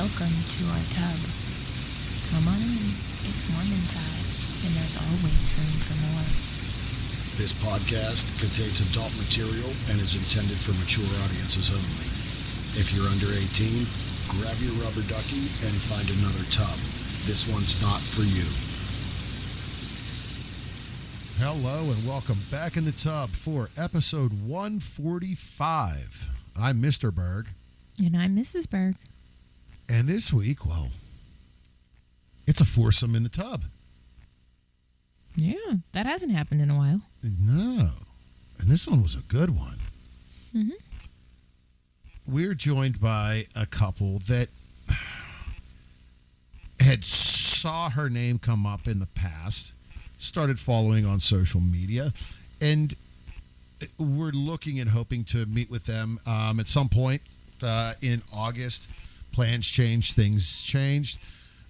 Welcome to our tub. Come on in. It's warm inside, and there's always room for more. This podcast contains adult material and is intended for mature audiences only. If you're under 18, grab your rubber ducky and find another tub. This one's not for you. Hello and welcome back in the tub for episode 145. I'm Mr. Berg. And I'm Mrs. Berg. And this week, well, it's a foursome in the tub. Yeah, that hasn't happened in a while. No. And this one was a good one. Mm-hmm. We're joined by a couple that had saw her name come up in the past, started following on social media, and we're looking and hoping to meet with them at some point in August. Plans changed, things changed.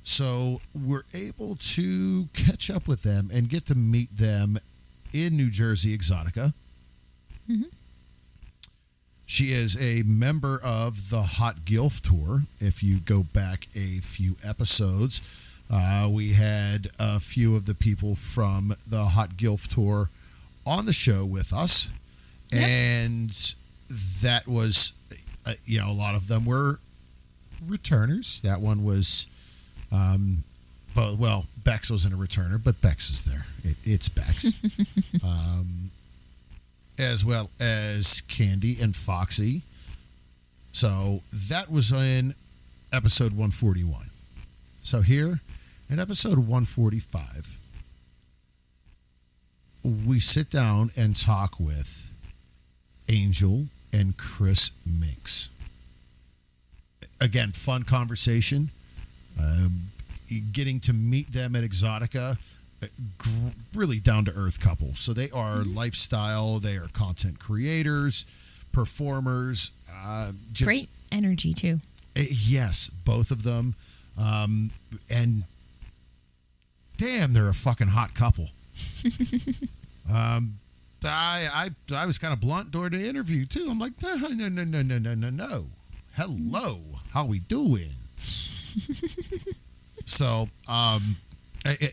So we're able to catch up with them and get to meet them in New Jersey, Exxxotica. Mm-hmm. She is a member of the Hot Gilf Tour. If you go back a few episodes, we had a few of the people from the Hot Gilf Tour on the show with us. Yep. And that was, a lot of them were returners. That one was, Bex wasn't a returner, but Bex is there. It's Bex. As well as Candy and Foxy. So that was in episode 141. So here in episode 145, we sit down and talk with Angel and Cris Minx. Again, fun conversation. Getting to meet them at Exxxotica. Really down-to-earth couple. So they are lifestyle, they are content creators, performers. Great energy, too. Yes, both of them. And damn, they're a fucking hot couple. I was kind of blunt during the interview, too. I'm like, no. Hello, how we doing? So,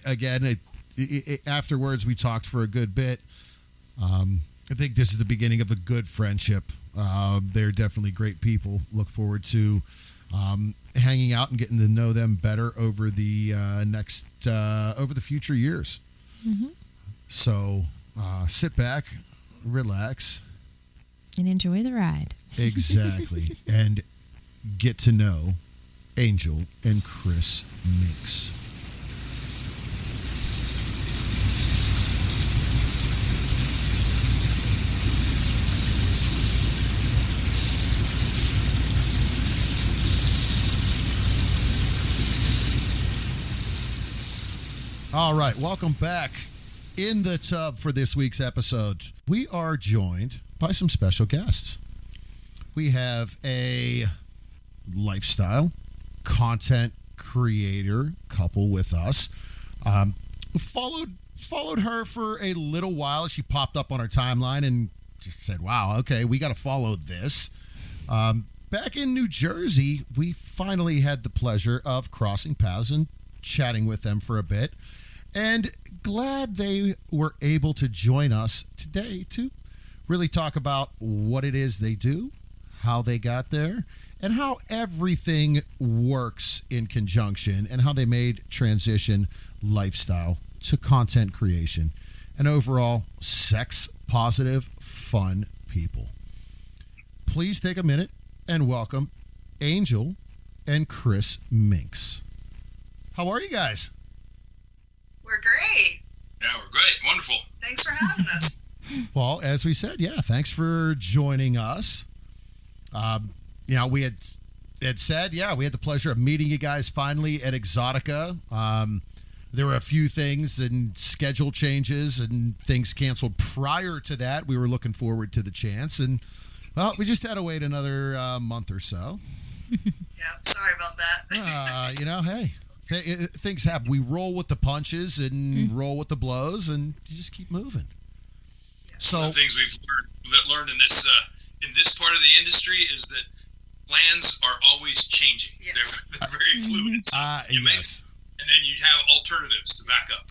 again, afterwards, we talked for a good bit. I think this is the beginning of a good friendship. They're definitely great people. Look forward to hanging out and getting to know them better over the over the future years. Mm-hmm. So, sit back, relax, and enjoy the ride. Exactly, and get to know Angel and Cris Minx. All right, welcome back in the tub for this week's episode. We are joined by some special guests. We have a lifestyle content creator couple with us. Followed her for a little while. She popped up on our timeline and just said, wow, okay, we got to follow this. Back in New Jersey, we finally had the pleasure of crossing paths and chatting with them for a bit. And glad they were able to join us today to really talk about what it is they do, how they got there, and how everything works in conjunction, and how they made transition lifestyle to content creation, and overall sex-positive, fun people. Please take a minute and welcome Angel and Cris Minx. How are you guys? We're great. Yeah, we're great. Wonderful. Thanks for having us. Well, as we said, thanks for joining us. We had said, we had the pleasure of meeting you guys finally at Exxxotica. There were a few things and schedule changes and things canceled prior to that. We were looking forward to the chance, and we just had to wait another month or so. Yeah, sorry about that. Hey, things happen. We roll with the punches and roll with the blows, and you just keep moving. Yeah. So the things we've learned in this part of the industry is that plans are always changing. Yes. They're very fluid. So you make Yes. and then you have alternatives to back up.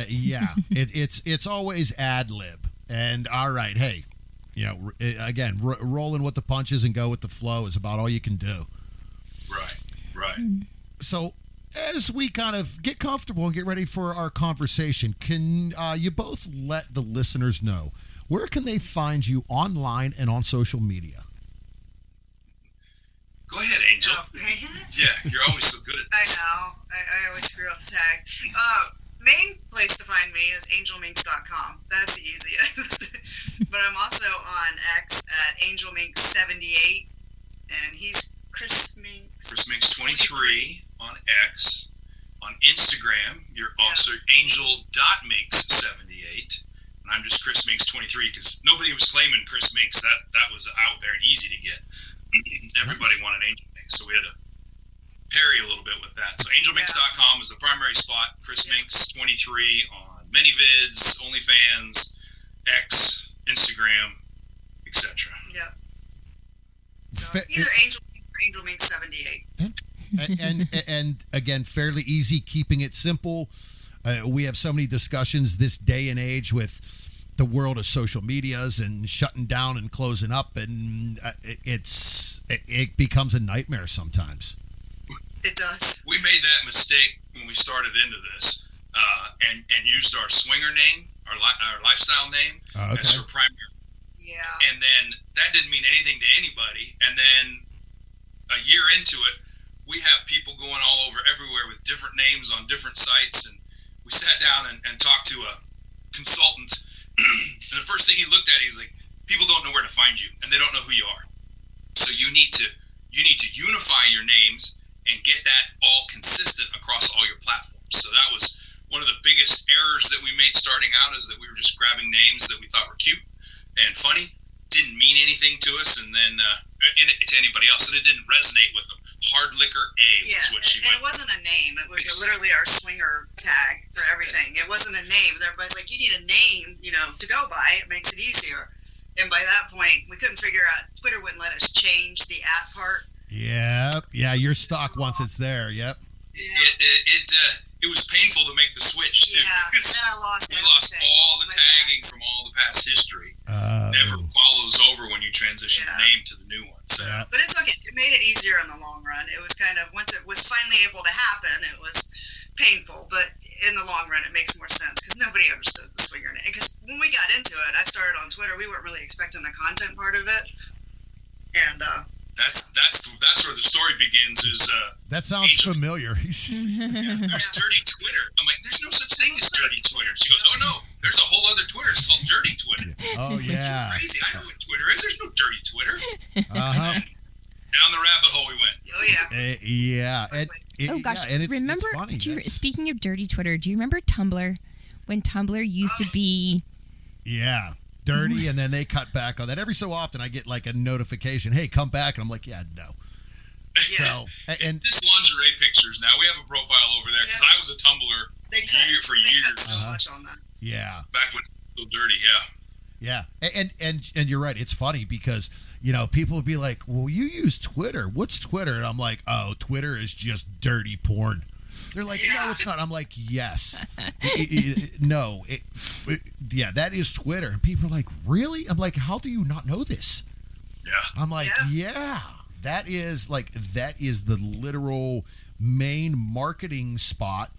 Yeah, it's always ad lib. And all right, hey, again, rolling with the punches and go with the flow is about all you can do. Right. So, as we kind of get comfortable and get ready for our conversation, can you both let the listeners know where can they find you online and on social media? Go ahead, Angel. Oh, man. Yeah, you're always so good at I this. know. I always screw up the tag. Main place to find me is angelminx.com. That's the easiest. But I'm also on X at angelminx78, and he's Cris Minx. Cris Minx 23 on X. On Instagram, you're also angel.minx78. And I'm just Cris Minx 23 because nobody was claiming Cris Minx. That was out there and easy to get. Everybody wanted Angel Minx, so we had to parry a little bit with that. So angelminx.com is the primary spot. Cris Minx 23 on ManyVids, OnlyFans, X, Instagram, etc. Yep. So either Angel Minx or angelminx78. and again, fairly easy, keeping it simple. We have so many discussions this day and age with the world of social medias and shutting down and closing up, and it becomes a nightmare sometimes. It does. We made that mistake when we started into this, and used our swinger name, our lifestyle name, as our primary. Yeah. And then that didn't mean anything to anybody. And then a year into it, we have people going all over everywhere with different names on different sites. And we sat down and talked to a consultant. And the first thing he looked at, he was like, people don't know where to find you and they don't know who you are. So you need to unify your names and get that all consistent across all your platforms. So that was one of the biggest errors that we made starting out, is that we were just grabbing names that we thought were cute and funny, didn't mean anything to us, and then to anybody else, and it didn't resonate with them. Hard Liquor A was what she went. And it wasn't a name. It was literally our swinger tag for everything. It wasn't a name. Everybody's like, you need a name, to go by. It makes it easier. And by that point, we couldn't figure out. Twitter wouldn't let us change the at part. Yep. Yeah, you're stuck once it's there. Yep. It was painful to make the switch too. Yeah, and then I lost everything. We lost all the tagging from all the past history. Never follows over when you transition the name to the new one. So. Yeah. But it's okay. It made it easier in the long run. It was kind of, once it was finally able to happen, it was painful. But in the long run, it makes more sense because nobody understood the swinger name. Because when we got into it, I started on Twitter. We weren't really expecting the content part of it, and that's where the story begins. Is that sounds familiar? There's dirty Twitter. I'm like, there's no such thing as dirty Twitter. She goes, oh no, there's a whole other Twitter. It's called dirty Twitter. Oh yeah, you're crazy. I know what Twitter is. There's no dirty Twitter. Down the rabbit hole we went. Oh yeah. Yeah. Oh gosh, and remember? It's funny. Speaking of dirty Twitter, do you remember Tumblr? When Tumblr used to be dirty, and then they cut back on that. Every so often, I get like a notification, "Hey, come back," and I'm like, "Yeah, no." So and just lingerie pictures. Now we have a profile over there because I was a Tumblr for years. Cut so much on that. Yeah. Back when it was still dirty. Yeah. Yeah, and you're right. It's funny because people would be like, "Well, you use Twitter. What's Twitter?" And I'm like, "Oh, Twitter is just dirty porn." They're like, "No, it's not." I'm like, "Yes, no, that is Twitter." And people are like, "Really?" I'm like, "How do you not know this?" Yeah. I'm like, "Yeah, that is the literal main marketing spot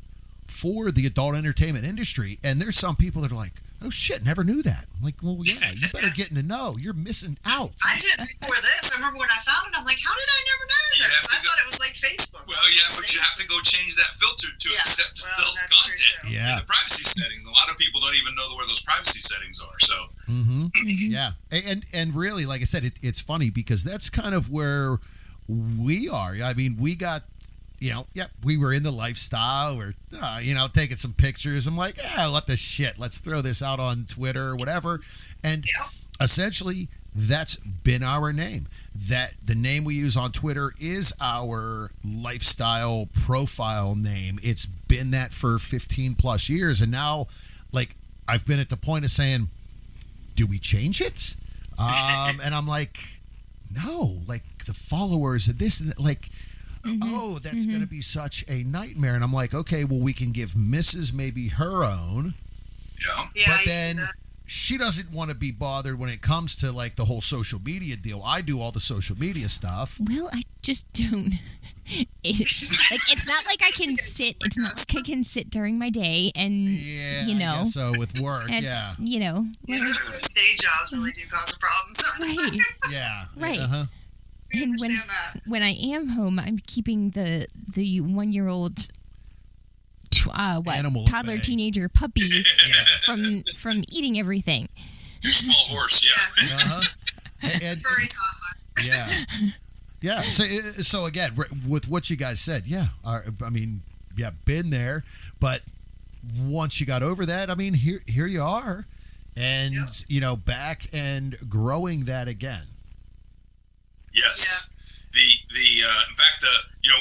for the adult entertainment industry." And there's some people that are like, "Oh shit, never knew that." I'm like, "Well, yeah, you better get to know. You're missing out." I didn't before this. I remember when I found it, I'm like, how did I never know this? I thought it was like Facebook. Well, yeah, but you have to go change that filter to accept adult content in the privacy settings. A lot of people don't even know where those privacy settings are. So, yeah, and really, like I said, it's funny because that's kind of where we are. I mean, we got. We were in the lifestyle. We're, taking some pictures. I'm like, what the shit? Let's throw this out on Twitter or whatever. And essentially, that's been our name. That the name we use on Twitter is our lifestyle profile name. It's been that for 15 plus years. And now, like, I've been at the point of saying, do we change it? And I'm like, no, like the followers and this and that, like, oh, that's going to be such a nightmare. And I'm like, okay, well, we can give Mrs. maybe her own. Yeah. But then she doesn't want to be bothered when it comes to like the whole social media deal. I do all the social media stuff. Well, I just don't. It's not like I can sit. It's not like I can sit during my day and I guess so with work. and, Yeah. Those day jobs really do cause a problem sometimes. Right. Yeah. Right. We And understand that. when I am home, I'm keeping the 1-year-old Animal at toddler bay. teenager puppy from eating everything. Small horse, yeah. And, Furry toddler. yeah. So again, with what you guys said, I mean, been there, but once you got over that, I mean, here you are, and back and growing that again. Yes. In fact,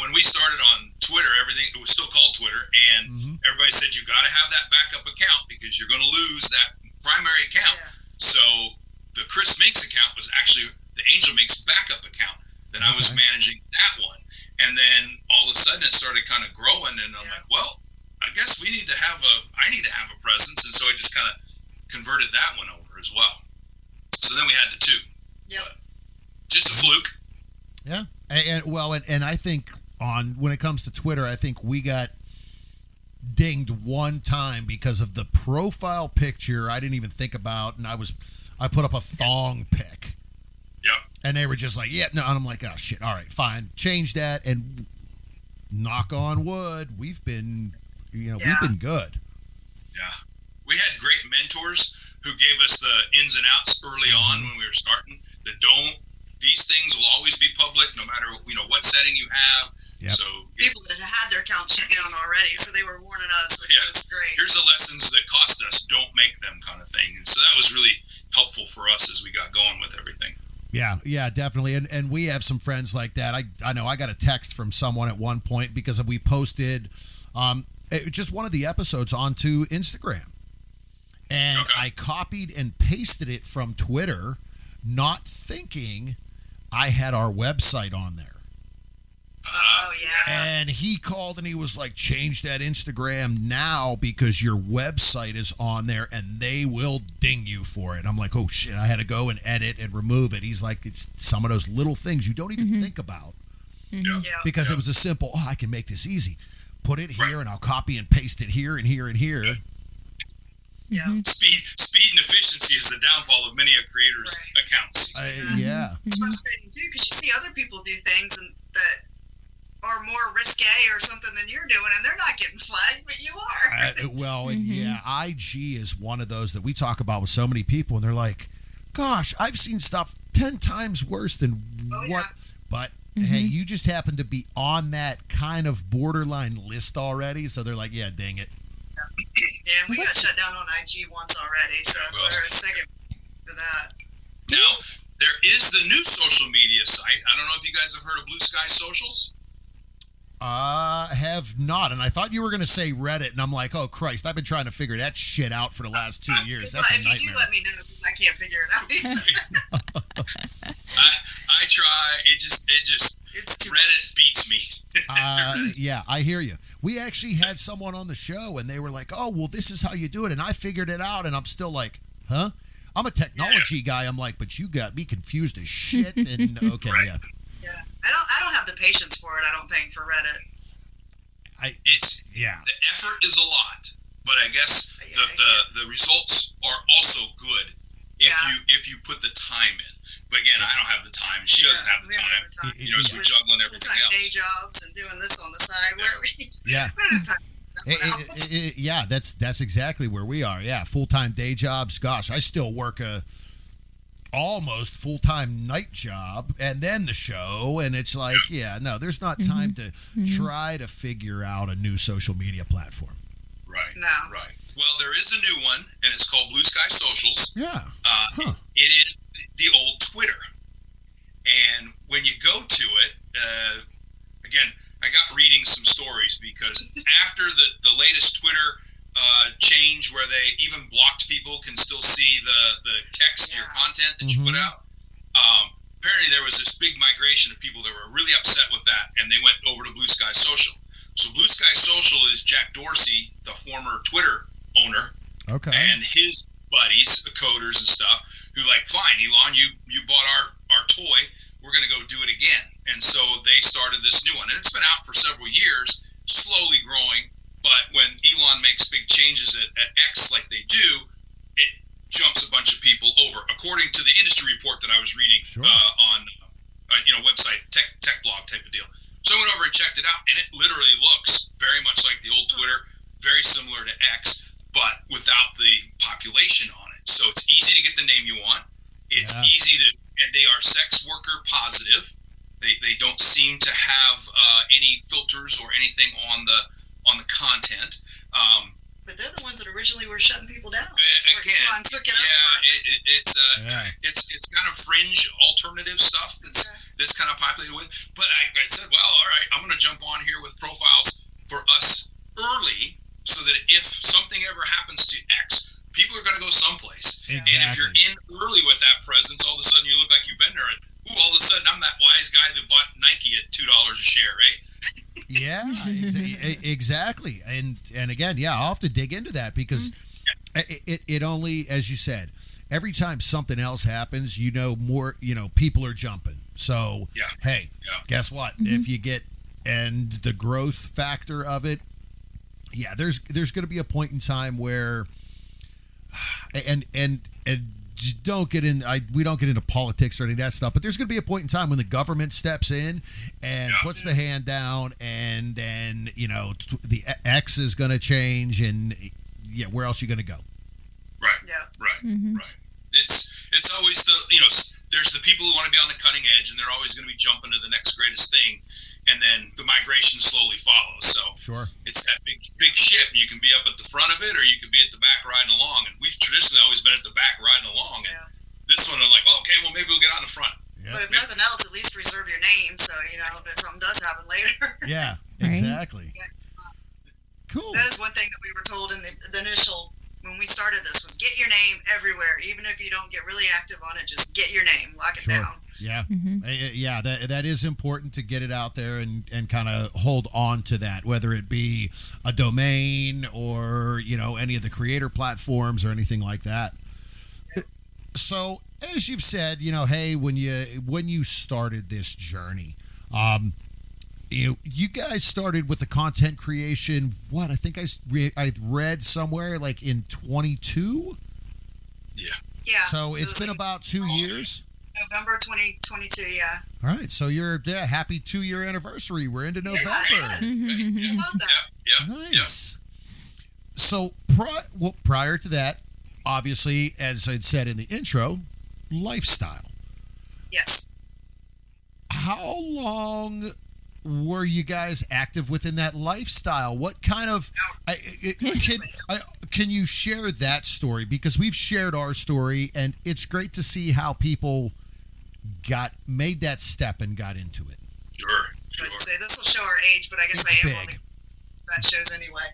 when we started on Twitter, everything, it was still called Twitter, and everybody said you got to have that backup account because you're going to lose that primary account. Yeah. So the Cris Minx account was actually the Angel Minx backup account. Then I was managing that one, and then all of a sudden it started kind of growing, and I'm like, well, I guess I need to have a presence, and so I just kind of converted that one over as well. So then we had the two. Yep. But just a fluke. Yeah, and I think when it comes to Twitter, I think we got dinged one time because of the profile picture I didn't even think about, and I put up a thong pic. Yep. And they were just like, yeah, no, and I'm like, oh shit, all right, fine, change that, and knock on wood, we've been good. Yeah. We had great mentors who gave us the ins and outs early on when we were starting. These things will always be public, no matter what setting you have. Yep. So People that had their accounts shut down already, so they were warning us, which was great. here's the lessons that cost us. Don't make them, kind of thing. And so that was really helpful for us as we got going with everything. Yeah, definitely. And we have some friends like that. I know I got a text from someone at one point because we posted just one of the episodes onto Instagram. And I copied and pasted it from Twitter, not thinking I had our website on there. Oh, yeah. And he called and he was like, change that Instagram now because your website is on there and they will ding you for it. I'm like, oh shit, I had to go and edit and remove it. He's like, it's some of those little things you don't even think about. Yeah. Because it was a simple, I can make this easy. Put it here and I'll copy and paste it here and here and here. Yeah. Speed and efficiency is the downfall of many a creator's accounts. It's frustrating too because you see other people do things that are more risque or something than you're doing, and they're not getting flagged, but you are. IG is one of those that we talk about with so many people, and they're like, gosh, I've seen stuff 10 times worse than but hey, you just happen to be on that kind of borderline list already, so they're like, yeah, dang it. Yeah, and we got shut down on IG once already, so we're a second to that. Now, there is the new social media site. I don't know if you guys have heard of Blue Sky Socials. Have not, and I thought you were going to say Reddit, and I'm like, oh Christ, I've been trying to figure that shit out for the last 2 years. That's a nightmare. If you do, let me know because I can't figure it out either. I try. It just Reddit beats me. Yeah, I hear you. We actually had someone on the show, and they were like, oh, well, this is how you do it, and I figured it out, and I'm still like, huh? I'm a technology guy. I'm like, but you got me confused as shit, and okay, Yeah, I don't have the patience for it. I don't think for Reddit. The effort is a lot, but I guess the results are also good if you put the time in. But again, I don't have the time. She doesn't have the time. As we're juggling everything else. Day jobs and doing this on the side. We don't have time. That's exactly where we are. Yeah, full-time day jobs. Gosh, I still work a almost full-time night job and then the show, and it's like, there's not time to try to figure out a new social media platform. Right. No. Right. Well, there is a new one, and it's called Blue Sky Socials. Yeah. It is the old Twitter. And when you go to it, again, I got reading some stories because after the latest Twitter change where they even blocked people can still see the text, your content that you put out, apparently there was this big migration of people that were really upset with that, and they went over to Blue Sky Social. So Blue Sky Social is Jack Dorsey, the former Twitter owner, Okay. and his buddies, the coders and stuff, who like, fine, Elon, you bought our toy, we're going to go do it again. And so they started this new one, and it's been out for several years, slowly growing. But when Elon makes big changes at X like they do, it jumps a bunch of people over. According to the industry report that I was reading on website tech blog type of deal. So I went over and checked it out, and it literally looks very much like the old Twitter, very similar to X, but without the population on it. So it's easy to get the name you want. It's easy to, and they are sex worker positive. They don't seem to have any filters or anything on the content. But they're the ones that originally were shutting people down. Again, took it over. it's kind of fringe alternative stuff that's kind of populated with. But I said, well, all right, I'm going to jump on here with profiles for us early, so that if something ever happens to X, people are going to go someplace. Exactly. And if you're in early with that presence, all of a sudden you look like you've been there, and all of a sudden I'm that wise guy that bought Nike at $2 a share, right? Yeah, exactly. And again, I'll have to dig into that because it only, as you said, every time something else happens, more, people are jumping. So, hey, guess what? If you get, and the growth factor of it, there's going to be a point in time where, and don't get in. We don't get into politics or any of that stuff. But there's going to be a point in time when the government steps in and puts the hand down, and then the X is going to change, and where else are you going to go? Right. Right. It's always there's the people who want to be on the cutting edge, and they're always going to be jumping to the next greatest thing, and then the migration slowly follows. So it's that big ship, and you can be up at the front of it, or you can be at the back riding along. And we've traditionally always been at the back riding along. And this one, I'm like, okay, well, maybe we'll get on the front. But if nothing else, at least reserve your name, so if something does happen later. Yeah, exactly. Cool. That is one thing that we were told in the initial, when we started this, was get your name everywhere. Even if you don't get really active on it, just get your name, lock it down. Yeah. Yeah, that is important to get it out there and kind of hold on to that, whether it be a domain or, any of the creator platforms or anything like that. So, as you've said, hey, when you started this journey, you guys started with the content creation, what, I think I read somewhere like in 22? Yeah. So, it's been about 2 years? November 2022, All right, so you're happy 2-year anniversary. We're into November. Nice. So prior to that, obviously, as I'd said in the intro, lifestyle. Yes. How long were you guys active within that lifestyle? What kind of can you share that story? Because we've shared our story, and it's great to see how people made that step and got into it. Sure. I was say this will show our age, but I guess I am on that shows anyway.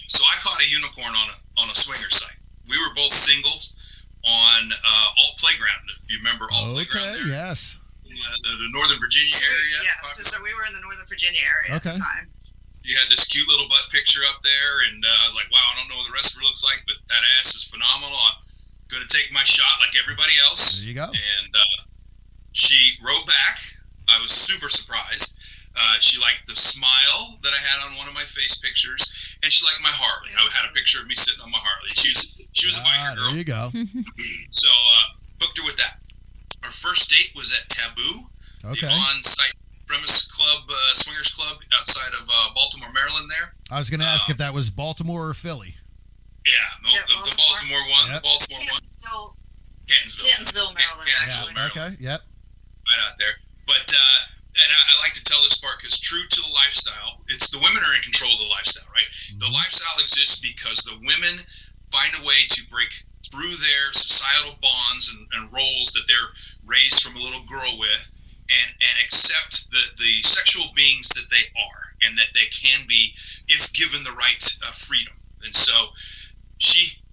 So I caught a unicorn on a swinger site. We were both singles on Alt Playground. If you remember Alt Playground there. Yes. The Northern Virginia area. Yeah, so we were in the Northern Virginia area at the time. You had this cute little butt picture up there, and I was like, wow, I don't know what the rest of her looks like, but that ass is phenomenal. I'm going to take my shot like everybody else. There you go. And she wrote back. I was super surprised. She liked the smile that I had on one of my face pictures, and she liked my Harley. I had a picture of me sitting on my Harley. She was a biker girl. There you go. So booked her with that. Our first date was at Taboo, the on-site premise club, swingers club outside of Baltimore, Maryland there. I was going to ask if that was Baltimore or Philly. Yeah, the Baltimore one. Yep. The Baltimore one. Catonsville, Maryland, actually. Okay, yep. Right out there. But, and I like to tell this part because true to the lifestyle, it's the women are in control of the lifestyle, right? Mm-hmm. The lifestyle exists because the women find a way to break through their societal bonds and roles that they're raised from a little girl with, and accept the sexual beings that they are and that they can be if given the right freedom. And so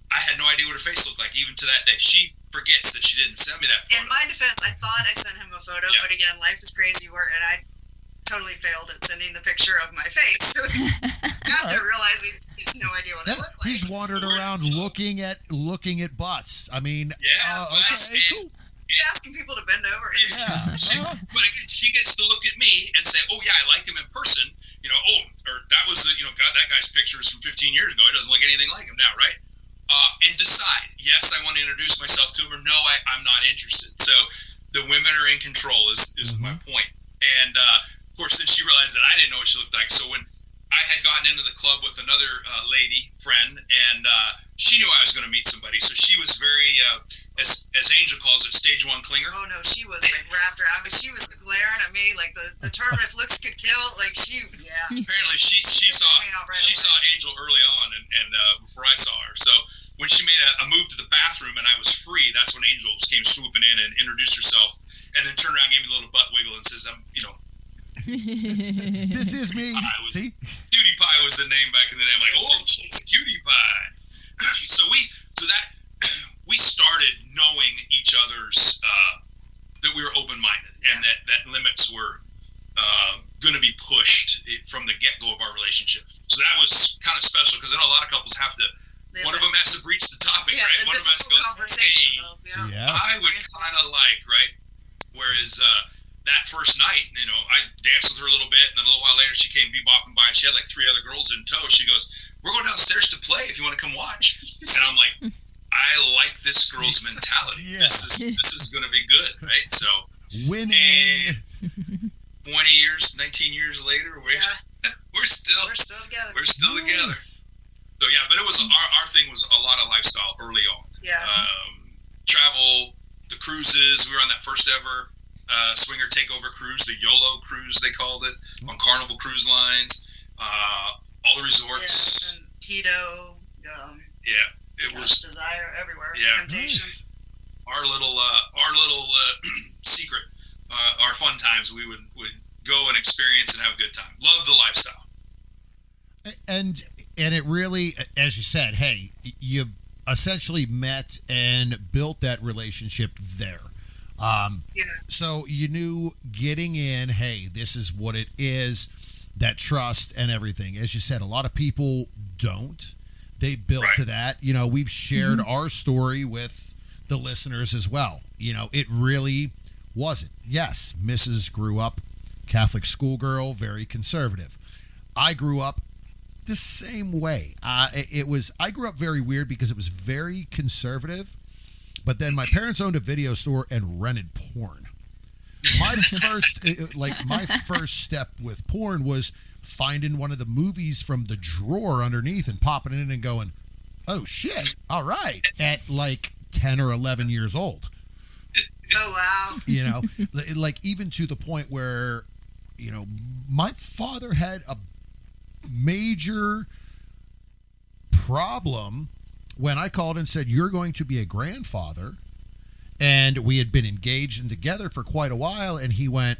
I had no idea what her face looked like even to that day. She forgets that she didn't send me that photo. In my defense, I thought I sent him a photo, Yeah. but again, life is crazy work, and I totally failed at sending the picture of my face. So got there realizing he has no idea what I look like. He's wandered around looking at butts. I mean, Yeah, okay, cool. He's asking people to bend over. But again, she gets to look at me and say, "Oh yeah, I like him in person." You know, or that was the, God, that guy's picture is from 15 years ago. He doesn't look anything like him now, right? And decide, yes, I want to introduce myself to him, or no, I'm not interested. So the women are in control is my point. And of course, then she realized that I didn't know what she looked like. So when I had gotten into the club with another lady friend, and she knew I was going to meet somebody, so she was very, as Angel calls it, stage one clinger. Oh no, she was like wrapped around me. She was glaring at me like the term "if looks could kill." Like Apparently, she saw Angel early on, and before I saw her. So when she made a move to the bathroom and I was free, that's when Angel came swooping in and introduced herself, and then turned around, gave me a little butt wiggle, and says, This is me. See? Cutie Pie was the name back in the day. I'm like, oh, Cutie Pie. So we started knowing each other's, that we were open-minded, and that limits were going to be pushed from the get-go of our relationship. So that was kind of special, because I know a lot of couples have to, one of them has to breach the topic, right? One of them has to go, hey, I would kind of like, right? Whereas that first night, I danced with her a little bit, and then a little while later she came bebopping by, and she had like 3 other girls in tow. She goes, "We're going downstairs to play if you want to come watch." And I'm like, I like this girl's mentality. Yeah. This is going to be good, right? So winning. 20 years, 19 years later, we're still together. We're still together. So yeah, but it was our thing was a lot of lifestyle early on. Yeah. Travel, the cruises. We were on that first ever swinger takeover cruise, the YOLO cruise they called it, on Carnival Cruise Lines. All the resorts. Yeah, and Tito. It was Desire everywhere. Yeah. Temptation. Our little secret, our fun times. We would go and experience and have a good time. Love the lifestyle. And it really, as you said, hey, you essentially met and built that relationship there. So you knew getting in, hey, this is what it is, that trust and everything. As you said, a lot of people don't. They built to that. We've shared our story with the listeners as well. It really wasn't. Yes, Mrs. grew up Catholic schoolgirl, very conservative. I grew up the same way. I grew up very weird because it was very conservative, but then my parents owned a video store and rented porn. My first step with porn was finding one of the movies from the drawer underneath and popping it in and going, "Oh shit, all right," at like 10 or 11 years old. Oh wow. Like even to the point where, my father had a major problem when I called and said, "You're going to be a grandfather." And we had been engaged and together for quite a while, and he went,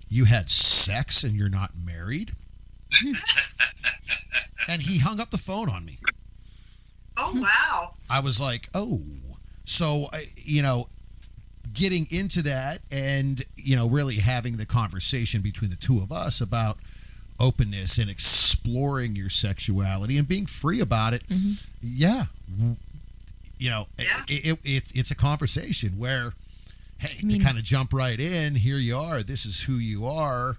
"You had sex and you're not married?" And he hung up the phone on me. Oh wow. I was like, oh. So, getting into that and, really having the conversation between the two of us about openness and exploring your sexuality and being free about it. Yeah. It's a conversation where, hey, to kind of jump right in, here you are, this is who you are,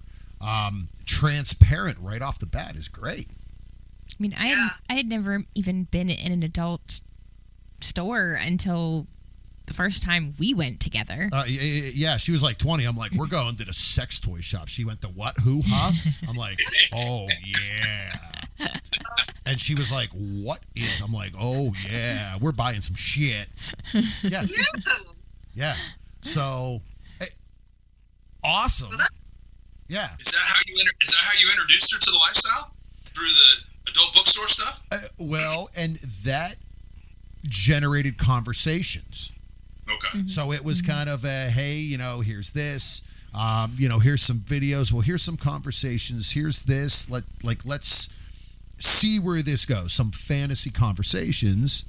transparent right off the bat is great. I mean, I had never even been in an adult store until the first time we went together. Yeah, she was like 20. I'm like, we're going to the sex toy shop. She went to what? Who? Huh? I'm like, oh, yeah. And she was like, what is? I'm like, oh, yeah, we're buying some shit. Yeah. Yeah. So, awesome. Yeah. Is that how you introduced her to the lifestyle? Through the adult bookstore stuff? Well, and that generated conversations. Okay. So it was kind of a, hey, here's this, here's some videos. Well, here's some conversations. Here's this. Let's see where this goes. Some fantasy conversations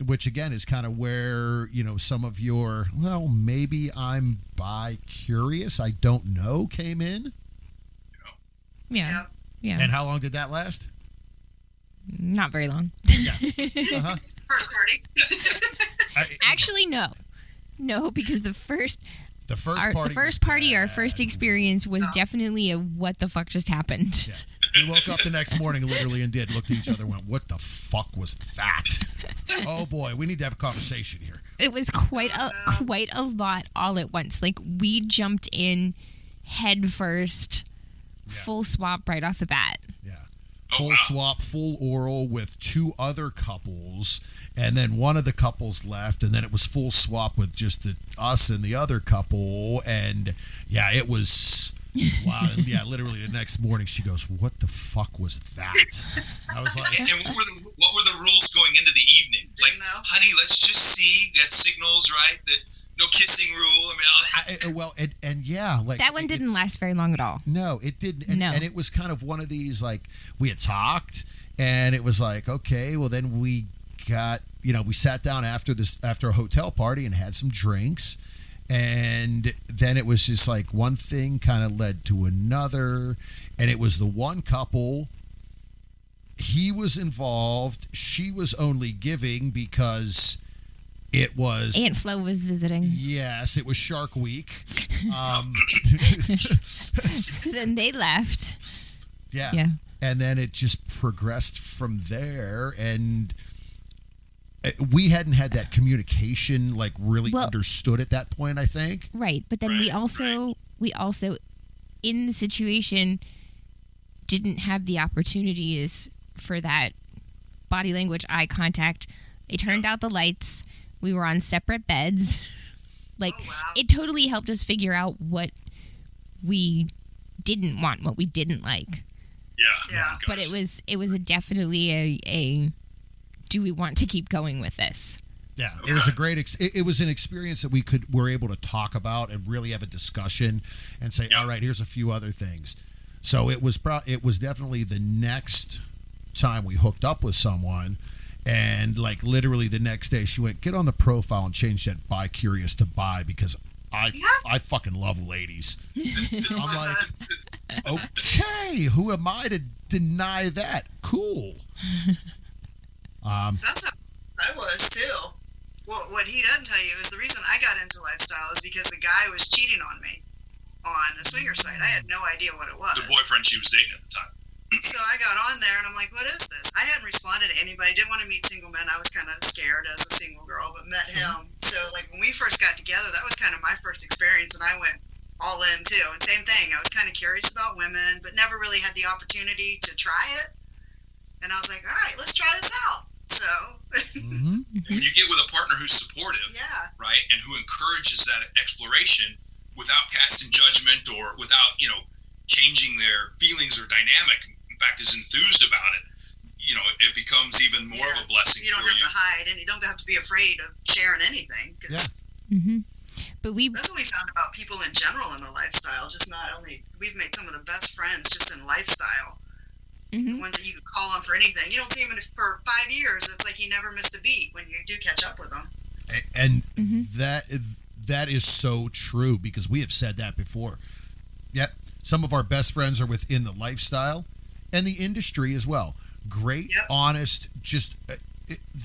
which again is kind of where, some of your, well, maybe I'm bi-curious, I don't know, came in. Yeah. And how long did that last? Not very long. Yeah. First party. Actually, no, because the first party, our first experience was definitely a what the fuck just happened. Yeah. We woke up the next morning literally and looked at each other and went, what the fuck was that? Oh boy, we need to have a conversation here. It was quite a lot all at once. Like, we jumped in head first, full swap right off the bat. Yeah. Full swap, full oral with two other couples, and then one of the couples left, and then it was full swap with just us and the other couple, and it was wow. And literally the next morning she goes, "What the fuck was that?" I was like, and what were the rules going into the evening? Like, honey, let's just see that signals, right? The no kissing rule. That one didn't last very long at all. No, it didn't. And it was kind of one of these, like, we had talked, and it was like, okay, well, then we got, we sat down after a hotel party and had some drinks, and then it was just like one thing kind of led to another, and it was the one couple. He was involved. She was only giving because it was Aunt Flo was visiting. Yes, it was Shark Week. So then they left. Yeah. And then it just progressed from there, and we hadn't had that communication like really understood at that point, I think. Right, but then we also in the situation didn't have the opportunities for that body language, eye contact. They turned out the lights. We were on separate beds. Like, it totally helped us figure out what we didn't want, what we didn't like. Yeah. But it was definitely a do we want to keep going with this? Yeah, it was a great. It was an experience that we were able to talk about and really have a discussion and say, all right, here's a few other things. So it was definitely the next time we hooked up with someone. And like literally the next day, she went, get on the profile and change that bi-curious to bi because I fucking love ladies. I'm like, okay, who am I to deny that? Cool. That's how I was too. Well, what he doesn't tell you is the reason I got into lifestyle is because the guy was cheating on me on a swinger site. I had no idea what it was. The boyfriend she was dating at the time. So I got on there and I'm like, what is this? I hadn't responded to anybody. Didn't want to meet single men. I was kind of scared as a single girl, but met him. So like when we first got together, that was kind of my first experience, and I went all in too. And same thing, I was kind of curious about women, but never really had the opportunity to try it. And I was like, all right, let's try this out. So when you get with a partner who's supportive, right, and who encourages that exploration without casting judgment or without, changing their feelings or dynamic, in fact, is enthused about it, it becomes even more of a blessing. You don't have to hide, and you don't have to be afraid of sharing anything. But that's what we found about people in general in the lifestyle. Just not only, we've made some of the best friends just in lifestyle. The ones that you could call on for anything. You don't see them for 5 years. It's like you never missed a beat when you do catch up with them. And that is so true because we have said that before. Yep. Some of our best friends are within the lifestyle and the industry as well. Great, honest, just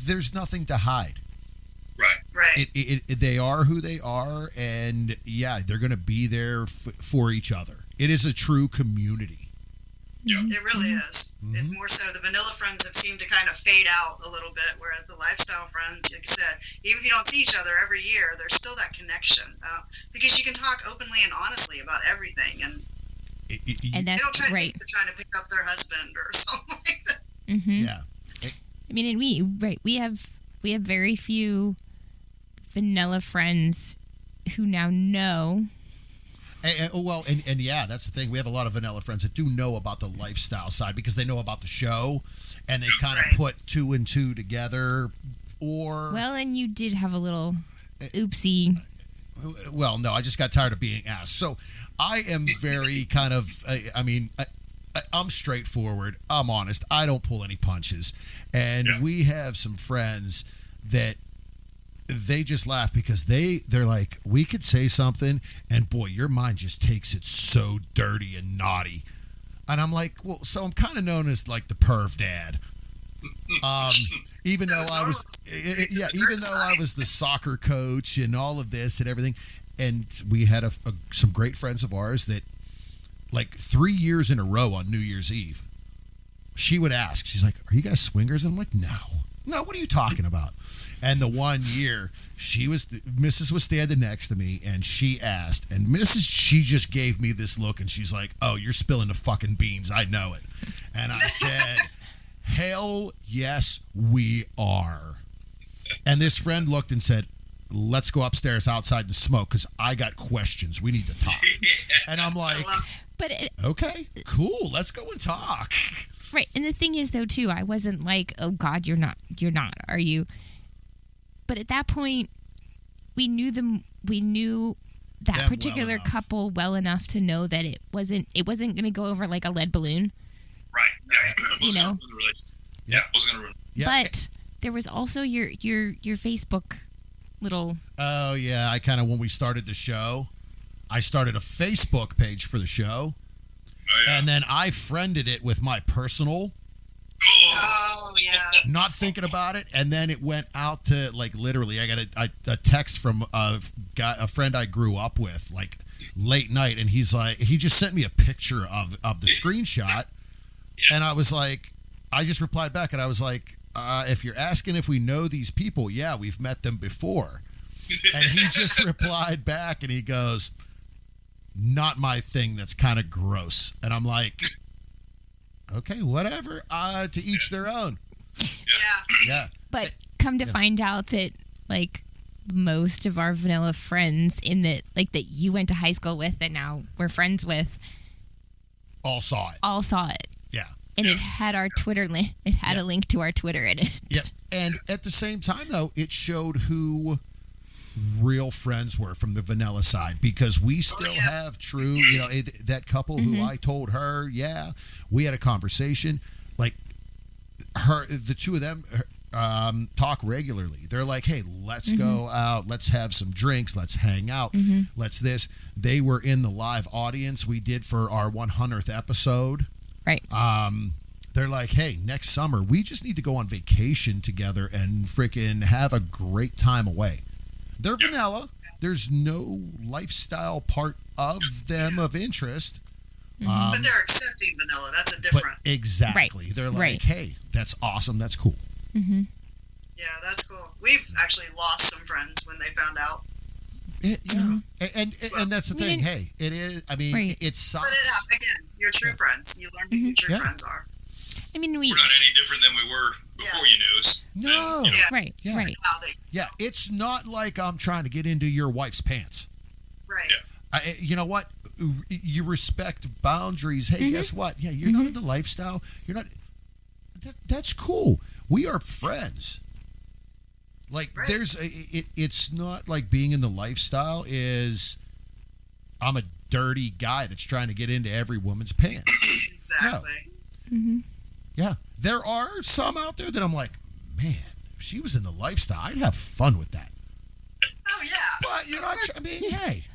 there's nothing to hide. Right. They are who they are, and they're going to be there for each other. It is a true community. Yeah. It really is. It's more so the vanilla friends have seemed to kind of fade out a little bit, whereas the lifestyle friends, like I said, even if you don't see each other every year, there's still that connection because you can talk openly and honestly about everything, and that's they don't try to think they're trying to pick up their husband or something like that. Yeah. I mean, and we have very few vanilla friends who now know. And that's the thing. We have a lot of vanilla friends that do know about the lifestyle side because they know about the show, and they've kind of put two and two together. And you did have a little oopsie. Well, no, I just got tired of being asked. So I am very kind of. I'm straightforward. I'm honest. I don't pull any punches. And we have some friends that they just laugh because they're like, we could say something and boy, your mind just takes it so dirty and naughty. And I'm like, well, so I'm kind of known as like the perv dad. Even though I was the soccer coach and all of this and everything. And we had some great friends of ours that like 3 years in a row on New Year's Eve, she would ask, she's like, are you guys swingers? And I'm like, no, what are you talking about? And the one year Mrs. was standing next to me and she asked, and she just gave me this look and she's like, oh, you're spilling the fucking beans. I know it. And I said, hell yes, we are. And this friend looked and said, let's go upstairs outside and smoke because I got questions. We need to talk. And I'm like, okay, cool. Let's go and talk. Right. And the thing is, though, too, I wasn't like, oh, God, you're not, are you? But at that point, we knew that particular couple well enough to know that it wasn't going to go over like a lead balloon. Right. Yeah. It wasn't going to ruin. Yeah. But there was also your Facebook little. Oh, yeah. When we started the show, I started a Facebook page for the show. Oh, yeah. And then I friended it with my personal. Oh, yeah. Not thinking about it. And then it went out to, like, literally, I got a text from a friend I grew up with, like, late night. And he's like, he just sent me a picture of the screenshot. And I was like, I just replied back and I was like, if you're asking if we know these people, yeah, we've met them before. And he just replied back and he goes, not my thing. That's kind of gross. And I'm like, okay, whatever. To each their own. Yeah. But come to find out that, like, most of our vanilla friends that you went to high school with and now we're friends with all saw it. Yeah. And it had our Twitter link. It had a link to our Twitter in it. Yep. And at the same time, though, it showed who real friends were from the vanilla side because we still have true, that couple who I told her, we had a conversation. Like the two of them talk regularly. They're like, hey, let's go out. Let's have some drinks. Let's hang out. Let's this. They were in the live audience we did for our 100th episode. Right. They're like, hey, next summer, we just need to go on vacation together and freaking have a great time away. They're vanilla. There's no lifestyle part of them of interest. But they're accepting vanilla. That's a different. Exactly. Right. They're like, hey, that's awesome. That's cool. Mm-hmm. Yeah, that's cool. We've actually lost some friends when they found out. And that's the thing. Hey, it is. I mean, it sucks. But again, you're true friends. You learn who your true friends are. I mean, we're not any different than we were before you knew us. No. Right. Yeah, it's not like I'm trying to get into your wife's pants. Right. Yeah. You know what? You respect boundaries. Hey, guess what? Yeah, you're not in the lifestyle. You're not. That's cool. We are friends. Like it's not like being in the lifestyle is I'm a dirty guy that's trying to get into every woman's pants. Exactly. No. Mm-hmm. Yeah. There are some out there that I'm like, man, if she was in the lifestyle, I'd have fun with that. Oh, yeah. But you're not, I mean, hey.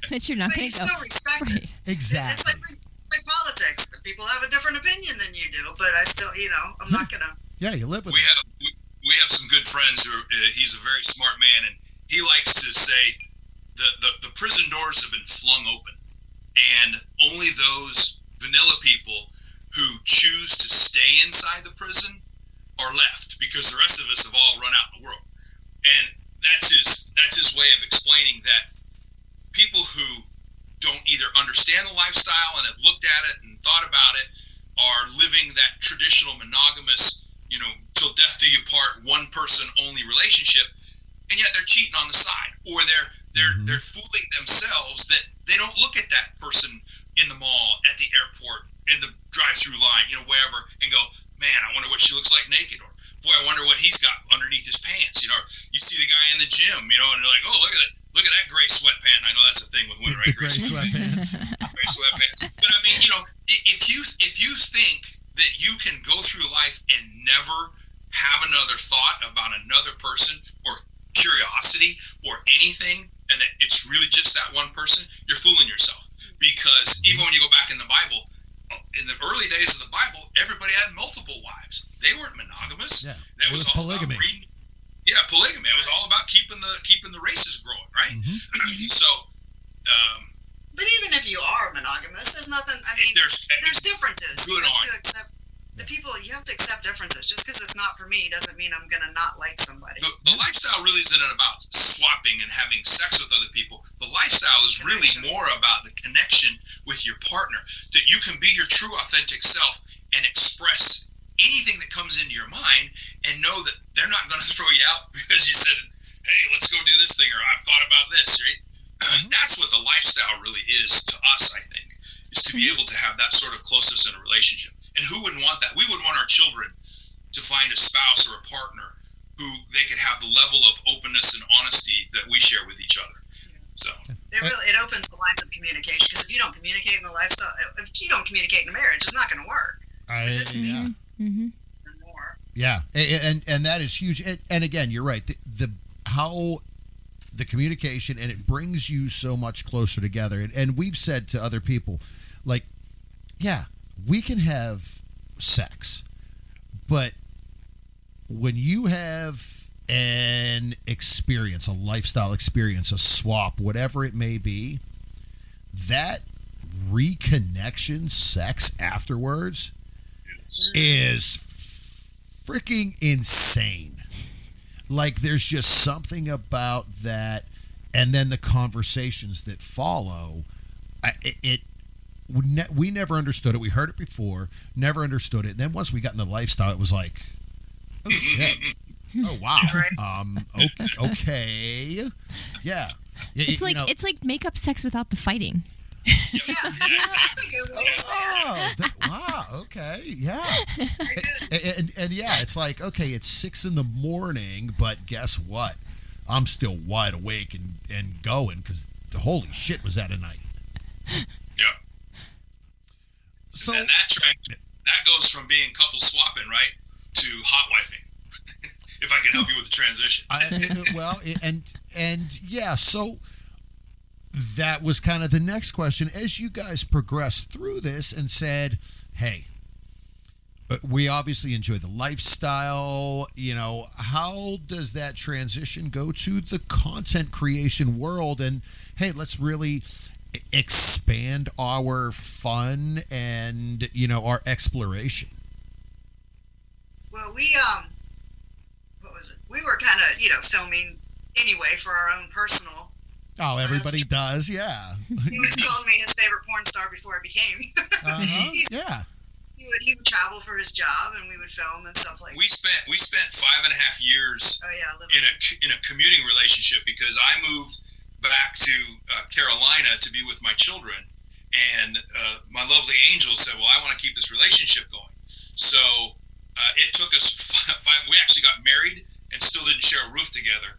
But you're not going to go. Still respect it. Exactly. It's like politics. People have a different opinion than you do, but I still, I'm not going to. Yeah, you live with We have some good friends who he's a very smart man, and he likes to say the prison doors have been flung open, and only those vanilla people who choose to stay inside the prison are left because the rest of us have all run out in the world. And that's his way of explaining that people who don't either understand the lifestyle and have looked at it and thought about it are living that traditional monogamous, till death do you part, one person only relationship, and yet they're cheating on the side, or they're fooling themselves that they don't look at that person in the mall, at the airport, in the drive-through line, wherever, and go, man, I wonder what she looks like naked, or boy, I wonder what he's got underneath his pants. You see the guy in the gym, and they're like, oh, look at that. look at that gray sweatpant. I know that's a thing with women, right? The gray sweatpants. Gray sweatpants. But I mean, if you think that you can go through life and never have another thought about another person or curiosity or anything, and that it's really just that one person, you're fooling yourself. Because even when you go back in the Bible, in the early days of the Bible, everybody had multiple wives. They weren't monogamous. Yeah, that it was all polygamy. About reading. Yeah, polygamy. It was all about keeping the races growing, right? Mm-hmm. So, but even if you are monogamous, there's nothing. I mean, there's differences. You have to accept the people. You have to accept differences. Just because it's not for me doesn't mean I'm gonna not like somebody. The lifestyle really isn't about swapping and having sex with other people. The lifestyle is really more about the connection with your partner. That you can be your true, authentic self and express anything that comes into your mind, and know that they're not going to throw you out because you said, "Hey, let's go do this thing," or "I've thought about this." Right? That's what the lifestyle really is to us. I think is to be able to have that sort of closeness in a relationship. And who wouldn't want that? We would want our children to find a spouse or a partner who they could have the level of openness and honesty that we share with each other. So it opens the lines of communication, because if you don't communicate in the lifestyle, if you don't communicate in a marriage, it's not going to work. Yeah, and that is huge. And again, you're right. How the communication, and it brings you so much closer together. And we've said to other people, like, yeah, we can have sex, but when you have an experience, a lifestyle experience, a swap, whatever it may be, that reconnection sex afterwards is freaking insane. Like, there's just something about that, and then the conversations that follow. We never understood it. We heard it before, never understood it. And then once we got in the lifestyle, it was like, oh shit, oh wow, okay, yeah. It's like make-up sex without the fighting. Wow, okay, yeah. And yeah, it's like, okay, it's 6 a.m, but guess what? I'm still wide awake and going, because holy shit, was that a night. Yeah. So and that goes from being couple swapping, right, to hot wifing. If I can help you with the transition. And yeah, so that was kind of the next question. As you guys progressed through this and said, hey, we obviously enjoy the lifestyle, how does that transition go to the content creation world? And hey, let's really expand our fun and, our exploration. Well, we were kind of, filming anyway for our own personal. Oh, everybody does, yeah. He was called me his favorite porn star before I became. Yeah. He would travel for his job, and we would film and stuff like that. We spent 5.5 years in a commuting relationship, because I moved back to Carolina to be with my children, and my lovely angel said, well, I want to keep this relationship going. So it took us 5. We actually got married and still didn't share a roof together,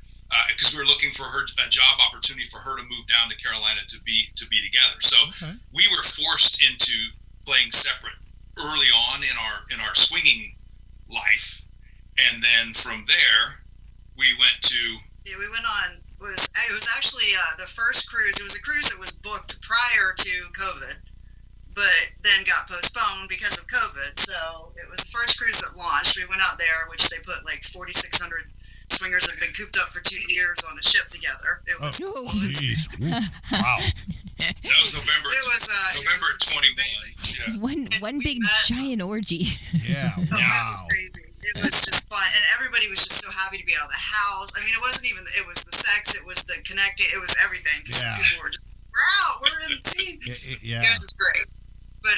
because we were looking for a job opportunity for her to move down to Carolina to be together. So we were forced into playing separate early on in our swinging life, and then from there we went to. Yeah, we went on. It was actually the first cruise. It was a cruise that was booked prior to COVID, but then got postponed because of COVID. So it was the first cruise that launched. We went out there, which they put like 4,600 swingers have been cooped up for 2 years on a ship together. It was wow. That was November. It was November 21. Yeah. One big giant orgy. Yeah. It was crazy. It was just fun, and everybody was just so happy to be out of the house. I mean, it wasn't even. It was the sex. It was the connecting. It was everything. Because people were just, we're out. We're in the sea. Yeah. It was just great. But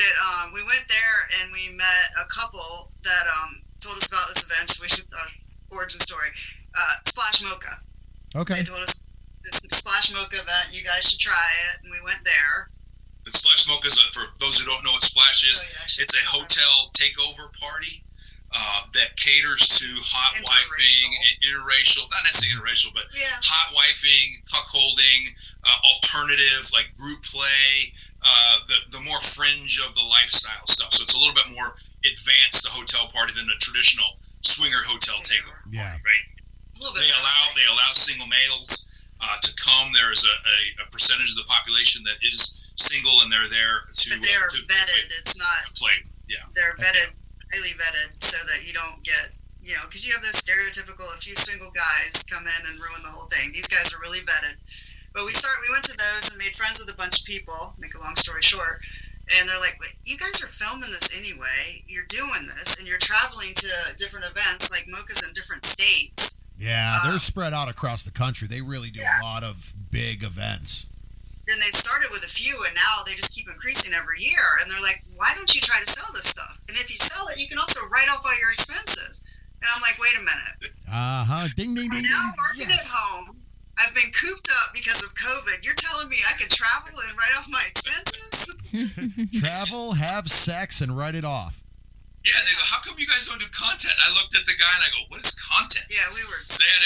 we went there and we met a couple that told us about this event. We should origin story. Splash Mocha. Okay. They told us this Splash Mocha event. You guys should try it, and we went there. And Splash Mocha is, for those who don't know what Splash is, it's a hotel takeover party. that caters to hot wifing, interracial, not necessarily interracial, but hot wifing, cuckolding, alternative, like group play, the more fringe of the lifestyle stuff. So it's a little bit more advanced, the hotel party, than a traditional swinger hotel takeover. Yeah. Right. They allow single males to come. There is a percentage of the population that is single, and they're there to. But they are vetted. It's not play. Yeah. They're vetted, highly vetted, so that you don't get, because you have those stereotypical, a few single guys come in and ruin the whole thing. These guys are really vetted. But we went to those and made friends with a bunch of people. Make a long story short. And they're like, wait, you guys are filming this anyway. You're doing this, and you're traveling to different events, like Mocha's in different states. Yeah, they're spread out across the country. They really do a lot of big events. And they started with a few, and now they just keep increasing every year. And they're like, why don't you try to sell this stuff? And if you sell it, you can also write off all your expenses. And I'm like, wait a minute. Ding, ding, ding, Now ding. working at home, I've been cooped up because of COVID. You're telling me I can travel and write off my expenses? Travel, have sex, and write it off. Yeah, they go, how come you guys don't do content? I looked at the guy and I go, what is content? Yeah, we were. They had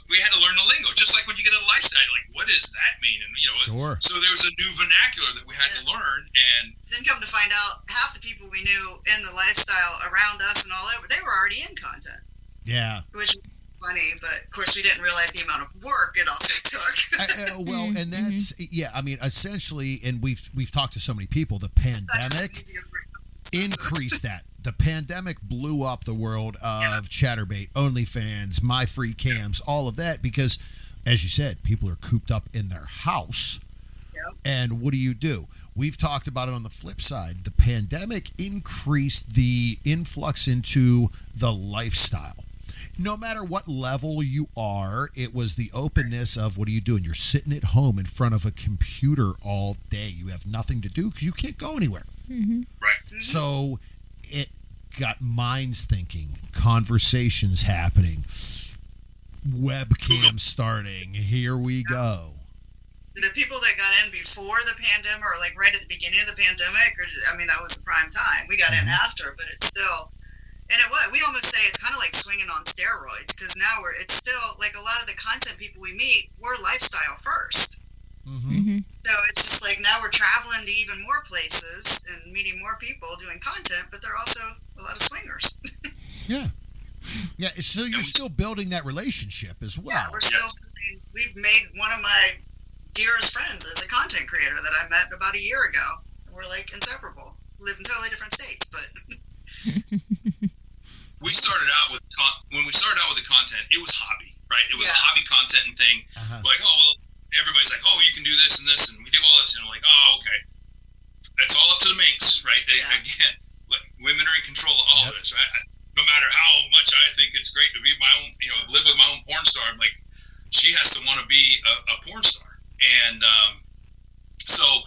we had to learn the lingo, just like when you get a lifestyle. You're like, what does that mean? And Sure. So there was a new vernacular that we had to learn. And then come to find out, half the people we knew in the lifestyle around us and all over, they were already in content. Yeah. Which was funny, but of course we didn't realize the amount of work it also took. Well, and that's I mean, essentially, and we've talked to so many people. The pandemic increased that. The pandemic blew up the world of Chatterbait, OnlyFans, My Free Cams, all of that, because, as you said, people are cooped up in their house. Yep. And what do? We've talked about it on the flip side. The pandemic increased the influx into the lifestyle. No matter what level you are, it was the openness of what are you doing? You're sitting at home in front of a computer all day. You have nothing to do because you can't go anywhere. Mm-hmm. Right. So it got minds thinking, conversations happening, webcam starting. Here we go. The people that got in before the pandemic, or like right at the beginning of the pandemic, that was the prime time. We got in after, but it's still, and we almost say it's kind of like swinging on steroids, because now it's still like a lot of the content people we meet, we're lifestyle first. So it's just like now we're traveling to even more places and meeting more people doing content, but they're also a lot of swingers. Yeah. So you're still building that relationship as well. Yeah, we're still. We've made one of my dearest friends as a content creator that I met about a year ago. We're like inseparable. Live in totally different states, but. We started out with when we started out with the content, it was hobby, right? It was a hobby content thing. Like, oh well. Everybody's like, oh, you can do this and this, and we do all this, and I'm like, oh, okay. It's all up to the Minx, right? Again, like, women are in control of all of this, right? No matter how much I think it's great to be my own, live with my own porn star, I'm like, she has to want to be a porn star. And so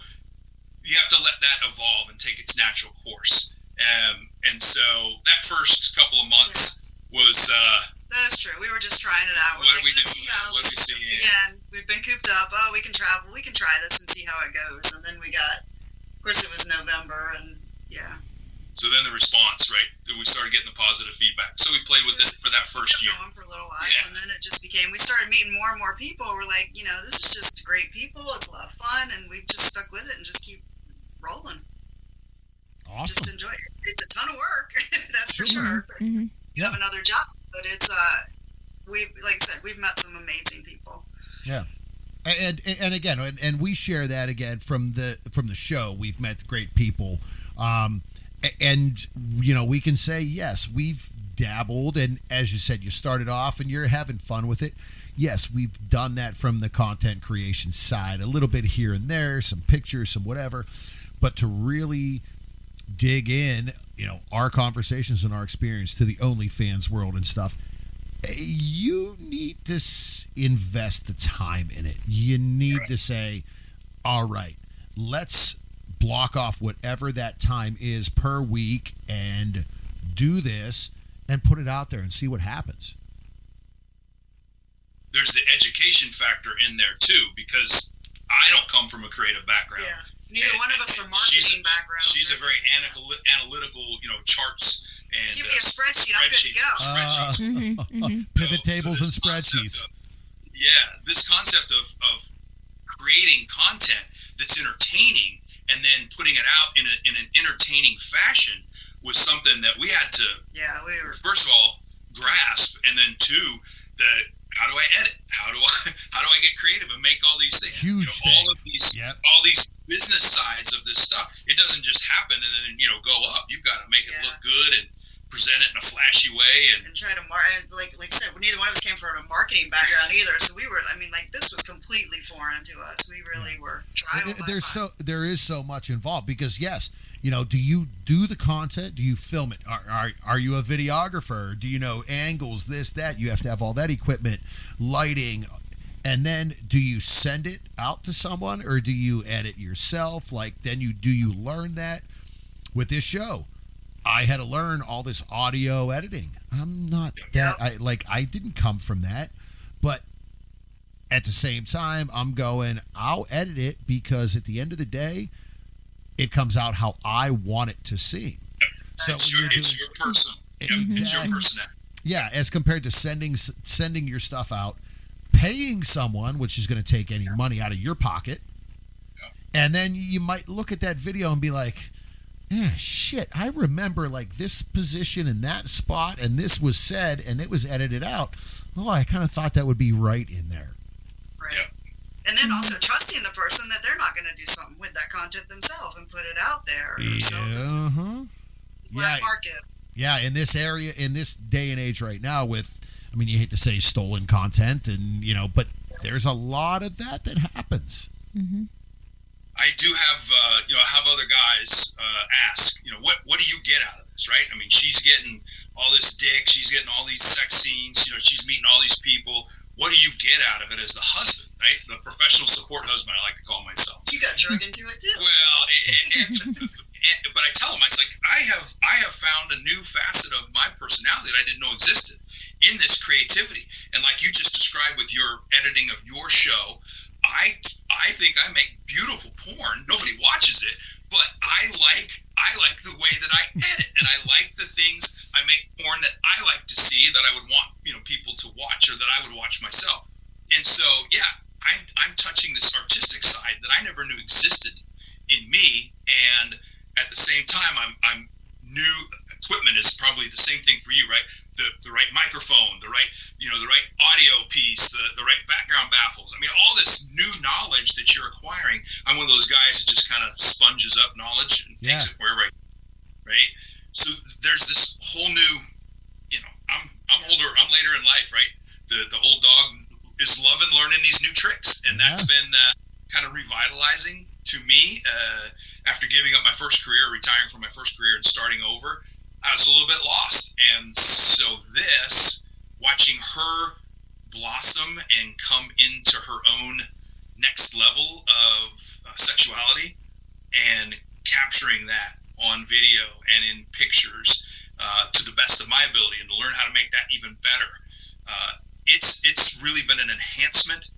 you have to let that evolve and take its natural course. And so that first couple of months was... that is true. We were just trying it out. What are we doing? What are we seeing? Again, we've been cooped up. Oh, we can travel. We can try this and see how it goes. And then we got, of course, it was November, and So then the response, right? We started getting the positive feedback. So we played with it for that first year. Going for a little while, and then it just became. We started meeting more and more people. We're like, this is just great people. It's a lot of fun, and we've just stuck with it and just keep rolling. Awesome. Just enjoy it. It's a ton of work, that's for sure. You have another job. But it's like I said, we've met some amazing people. Yeah, and again, and we share that again from the show. We've met great people, and we can say yes, we've dabbled, and as you said, you started off and you're having fun with it. Yes, we've done that from the content creation side, a little bit here and there, some pictures, some whatever, but to really dig in, our conversations and our experience to the OnlyFans world and stuff, you need to invest the time in it. You need to say, all right, let's block off whatever that time is per week and do this and put it out there and see what happens. There's the education factor in there too, because I don't come from a creative background. Yeah. Neither one of us are marketing backgrounds. She's a very analytical, charts And give me a spreadsheet, I'm good to go. Spreadsheets. Pivot tables and spreadsheets. This concept of creating content that's entertaining and then putting it out in an entertaining fashion was something that we had to, first of all, grasp, and then two, how do I edit? How do I get creative and make all these things? Huge all of these business sides of this stuff. It doesn't just happen and then go up. You've got to make it look good and present it in a flashy way and try to like I said, neither one of us came from a marketing background either, so we were, this was completely foreign to us. We really were trying. There is so much involved because yes, do you do the content? Do you film it? Are you a videographer? Do you know angles, this, that? You have to have all that equipment, lighting, and then do you send it out to someone or do you edit yourself? Do you learn that? With this show, I had to learn all this audio editing. I'm not that, I didn't come from that, but at the same time, I'll edit it because at the end of the day, it comes out how I want it to seem. So it's your person. Exactly. It's your personality. Yeah, as compared to sending your stuff out, paying someone, which is going to take any money out of your pocket, and then you might look at that video and be like, shit, I remember this position in that spot, and this was said, and it was edited out. Oh, I kind of thought that would be right in there. Right. Yeah. And then also trusting the person that they're not going to do something with that content themselves and put it out there. Black market. Yeah, in this area, in this day and age right now with, you hate to say stolen content, and, but there's a lot of that happens. Mm-hmm. I do have, I have other guys ask, what do you get out of this, right? She's getting all this dick, she's getting all these sex scenes, she's meeting all these people. What do you get out of it as the husband, right? The professional support husband, I like to call myself. You got drug into it too. Well, but I tell them, I have found a new facet of my personality that I didn't know existed in this creativity. And like you just described with your editing of your show, I think I make beautiful porn. Nobody watches it, but I like the way that I edit, and I like the things I make porn that I like to see, that I would want people to watch, or that I would watch myself. And so I'm touching this artistic side that I never knew existed in me, and at the same time I'm new equipment is probably the same thing for you, right? The right microphone, the right audio piece, the right background baffles. All this new knowledge that you're acquiring. I'm one of those guys that just kind of sponges up knowledge and takes it wherever, right? So there's this whole new, I'm older, I'm later in life, right? The old dog is loving learning these new tricks, and that's been kind of revitalizing to me. After giving up my first career, retiring from my first career and starting over, I was a little bit lost. And so watching her blossom and come into her own next level of sexuality and capturing that on video and in pictures to the best of my ability, and to learn how to make that even better. It's really been an enhancement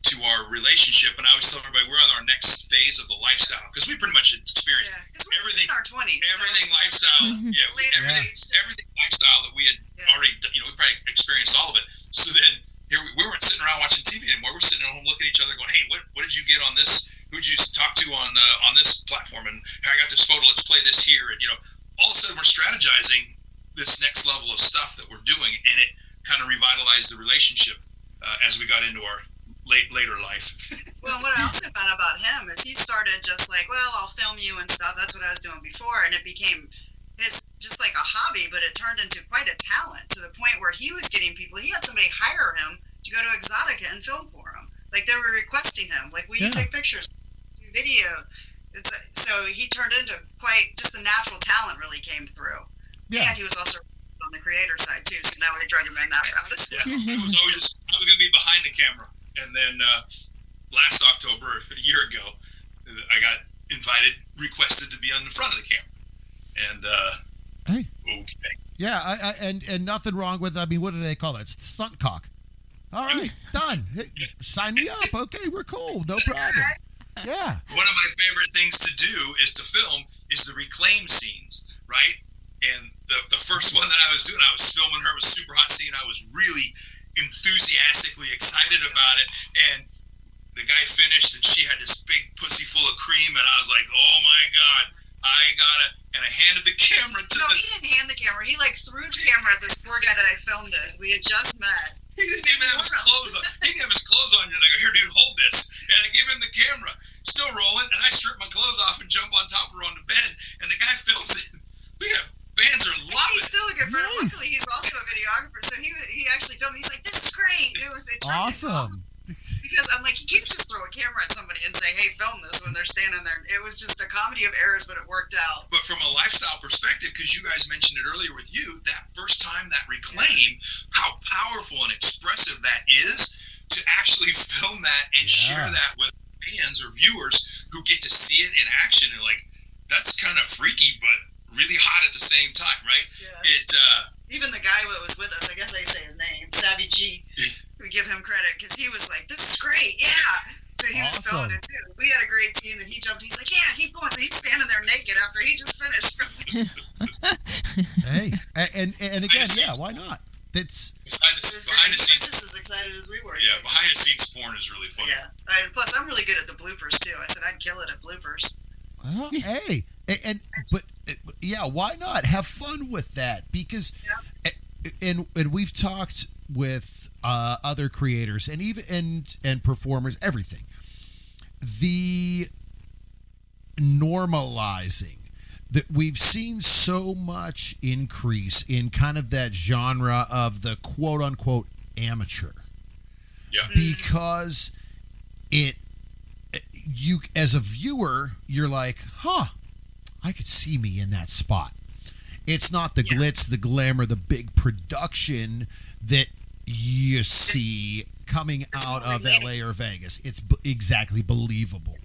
to our relationship. And I always tell everybody we're on our next phase of the lifestyle, because we pretty much experienced everything in our 20s. Everything lifestyle. Everything lifestyle that we had already, we probably experienced all of it. So then here we weren't sitting around watching TV anymore. We're sitting at home looking at each other going, hey, what did you get on this? Who did you talk to on this platform? And I got this photo, let's play this here. And, all of a sudden we're strategizing this next level of stuff that we're doing, and it kind of revitalized the relationship as we got into our later life. Well, what I also found about him is he started just I'll film you and stuff. That's what I was doing before, and it became just like a hobby, but it turned into quite a talent, to the point where he was getting people. He had somebody hire him to go to Exxxotica and film for him. They were requesting him, will you take pictures, do video? So he turned into quite just the natural talent really came through. Yeah. And he was also on the creator side too, so now we drug him in that route. I was going to be behind the camera. And then last October, a year ago, I got requested to be on the front of the camera. And, okay. Yeah, and nothing wrong with, what do they call it? Stunt cock. All right, done. Hey, sign me up. Okay, we're cool. No problem. Yeah. One of my favorite things to do is to film is the reclaim scenes, right? And the first one that I was doing, I was filming her. It was super hot scene. I was really enthusiastically excited about it. And the guy finished, and she had this big pussy full of cream, and I was like, oh my God, I gotta. And I handed the camera to No, he didn't hand the camera. He like threw the camera at this poor guy that I filmed it. We had just met. He didn't even have his clothes on. He didn't have his clothes on yet. I go, here, dude, hold this. And I gave him the camera. Still rolling, and I strip my clothes off and jump on top of her on the bed, and the guy films it. We have fans are loving He's it. still a good friend. Nice. Luckily, he's also a videographer, so he actually filmed. He's like, "This is great." It turned Awesome. because I'm like, you can't just throw a camera at somebody and say, "Hey, film this," when they're standing there. It was just a comedy of errors, but it worked out. But from a lifestyle perspective, because you guys mentioned it earlier with you, that first time, that reclaim, how powerful and expressive that is to actually film that and share that with fans or viewers who get to see it in action. And like, that's kind of freaky, but really hot at the same time, right? Yeah. Even the guy that was with us, I guess I say his name, Savvy G. We give him credit because he was like, "This is great, yeah." So he was filming it too. We had a great scene that he jumped. He's like, "Yeah, keep going." So he's standing there naked after he just finished filming. Hey, and again, yeah, why not? That's behind the scenes. Just as excited as we were. Yeah, behind the scenes porn is really fun. Yeah. Plus, I'm really good at the bloopers too. I said I'd kill it at bloopers. well, hey, but yeah, why not have fun with that? Because and we've talked with other creators and even and performers, everything. The normalizing that we've seen so much increase in kind of that genre of the quote unquote amateur. Yeah. Because you as a viewer, you're like, I could see me in that spot. It's not the glitz, the glamour, the big production that you see coming out of LA or Vegas. It's exactly believable.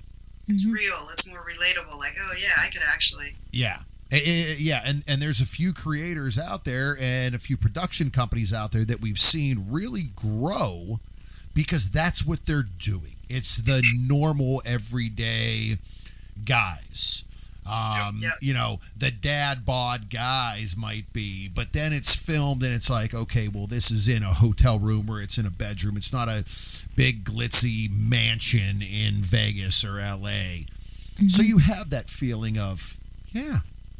It's real. It's more relatable. Like, oh yeah, I could actually. Yeah. And there's a few creators out there and a few production companies out there that we've seen really grow because that's what they're doing. It's the normal everyday guys. You know, the dad bod guys might be, but then it's filmed and it's like, okay, well, this is in a hotel room or it's in a bedroom. It's not a big glitzy mansion in Vegas or LA. Mm-hmm. So you have that feeling of, yeah,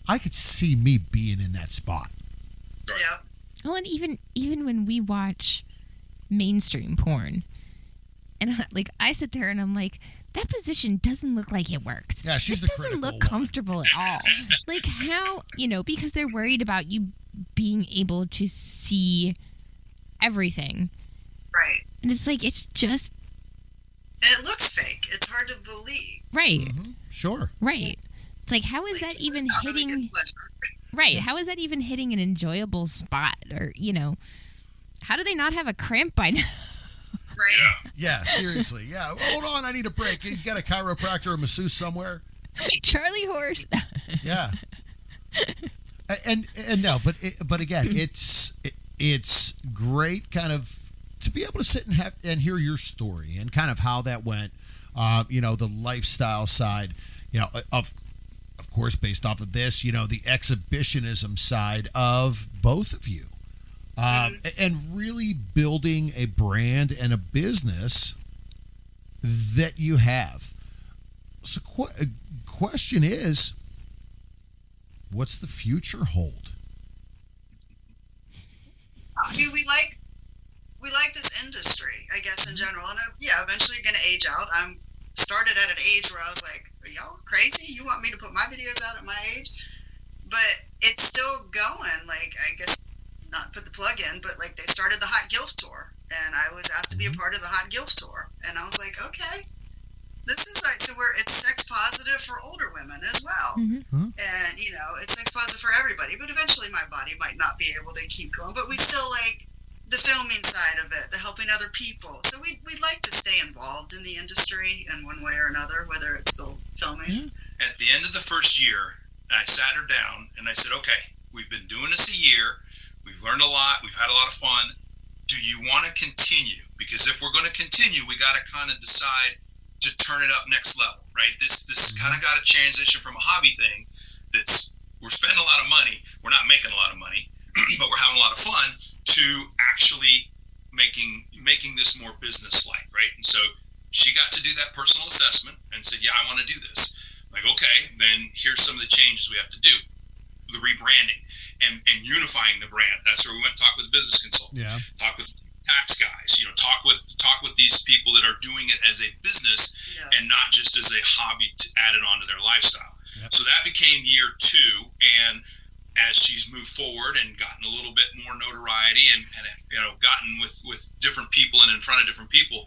I could see me being in that spot. Yeah. Well, and even when we watch mainstream porn, and like I sit there and I'm like, that position doesn't look like it works. Yeah, she's this the doesn't look critical comfortable at all. Like how, because they're worried about you being able to see everything. Right. And it's like, it's just... And it looks fake. It's hard to believe. Right. Mm-hmm. Sure. Right. It's like, how is that even hitting... Right. How is that even hitting an enjoyable spot? Or, how do they not have a cramp by now? Right. Yeah, seriously. Yeah, hold on, I need a break. You got a chiropractor or masseuse somewhere? Charlie Horse. Yeah. And no, but again, it's great kind of to be able to sit and hear your story and kind of how that went. The lifestyle side, of course, based off of this, the exhibitionism side of both of you. And really building a brand and a business that you have. So, question is, what's the future hold? I mean, we like this industry, I guess, in general, and eventually you're going to age out. I'm started at an age where I was like, "Are y'all crazy? You want me to put my videos out at my age?" But it's still going. Like, I guess. Not put the plug in, but like they started the Hot Gilf Tour, and I was asked to be a part of the Hot Gilf Tour, and I was like, okay, this is like, so it's sex positive for older women as well, and it's sex positive for everybody. But eventually, my body might not be able to keep going, but we still like the filming side of it, the helping other people. So we'd like to stay involved in the industry in one way or another, whether it's filming. At the end of the first year, I sat her down and I said, okay, we've been doing this a year. We've learned a lot. We've had a lot of fun. Do you want to continue? Because if we're going to continue, we got to kind of decide to turn it up next level, right? This kind of got to transition from a hobby thing that's we're spending a lot of money. We're not making a lot of money, but we're having a lot of fun to actually making this more business-like, right? And so she got to do that personal assessment and said, yeah, I want to do this. Like, okay, then here's some of the changes we have to do. The rebranding and unifying the brand. That's where we went to talk with the business consultant. Yeah. Talk with tax guys, talk with these people that are doing it as a business and not just as a hobby to add it onto their lifestyle. Yep. So that became year 2, and as she's moved forward and gotten a little bit more notoriety and gotten with different people and in front of different people,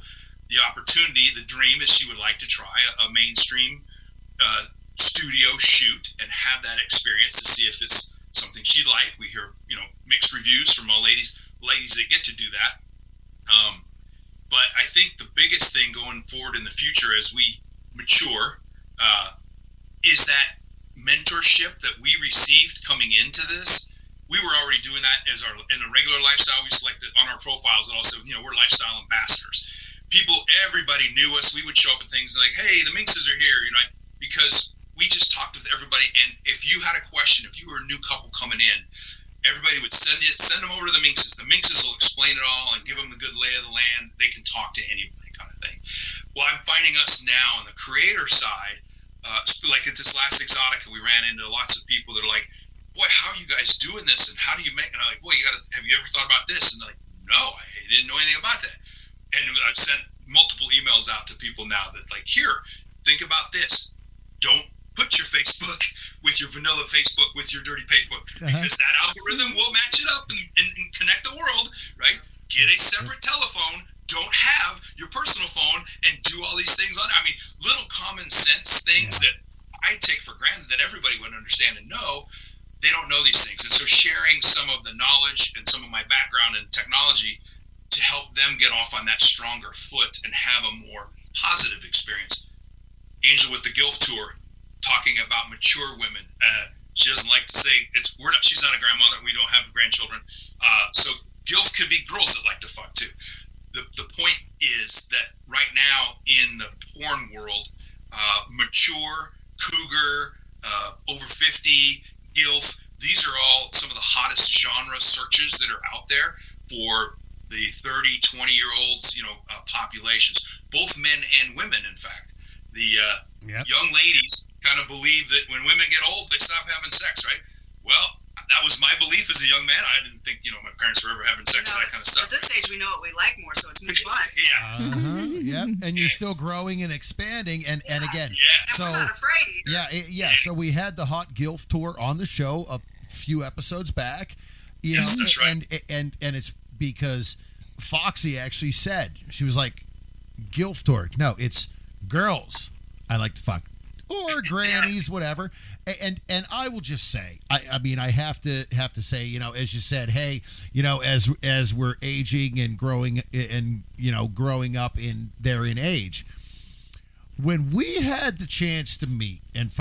the opportunity, the dream is she would like to try a mainstream studio shoot and have that experience to see if it's something she'd like. We hear mixed reviews from all ladies that get to do that. But I think the biggest thing going forward in the future as we mature is that mentorship that we received coming into this. We were already doing that in a regular lifestyle. We selected on our profiles and also, we're lifestyle ambassadors. Everybody knew us. We would show up at things like, hey, the Minxes are here, because we just talked with everybody. And if you had a question, if you were a new couple coming in, everybody would send them over to the Minxes. The Minxes will explain it all and give them the good lay of the land. They can talk to anybody, kind of thing. Well, I'm finding us now on the creator side, like at this last Exxxotica, we ran into lots of people that are like, boy, how are you guys doing this? And how do you make it? And I'm like, well, have you ever thought about this? And they're like, no, I didn't know anything about that. And I've sent multiple emails out to people now that like, here, think about this. Don't put your Facebook with your vanilla Facebook with your dirty Facebook, because that algorithm will match it up and connect the world, right? Get a separate telephone. Don't have your personal phone and do all these things on it. I mean, little common sense things that I take for granted that everybody would understand and know. They don't know these things. And so sharing some of the knowledge and some of my background in technology to help them get off on that stronger foot and have a more positive experience. Angel with the GILF tour, talking about mature women. She doesn't like to say she's not a grandmother. We don't have grandchildren. So GILF could be girls that like to fuck too. The point is that right now in the porn world, mature, cougar, over 50, GILF, these are all some of the hottest genre searches that are out there for the 30, 20-year-olds, populations, both men and women, in fact. The young ladies kind of believe that when women get old, they stop having sex, right? Well, that was my belief as a young man. I didn't think, my parents were ever having sex, that kind of stuff. At this age, we know what we like more, so it's more fun. Yeah. And you're still growing and expanding. And again, so we're not afraid. So we had the Hot GILF tour on the show a few episodes back. Yes, that's right. And it's because Foxy actually said, she was like, GILF tour. No, it's girls I like to fuck, or grannies, whatever. And I will just say, I mean, I have to say, as you said, hey, as we're aging and growing up in age, when we had the chance to meet and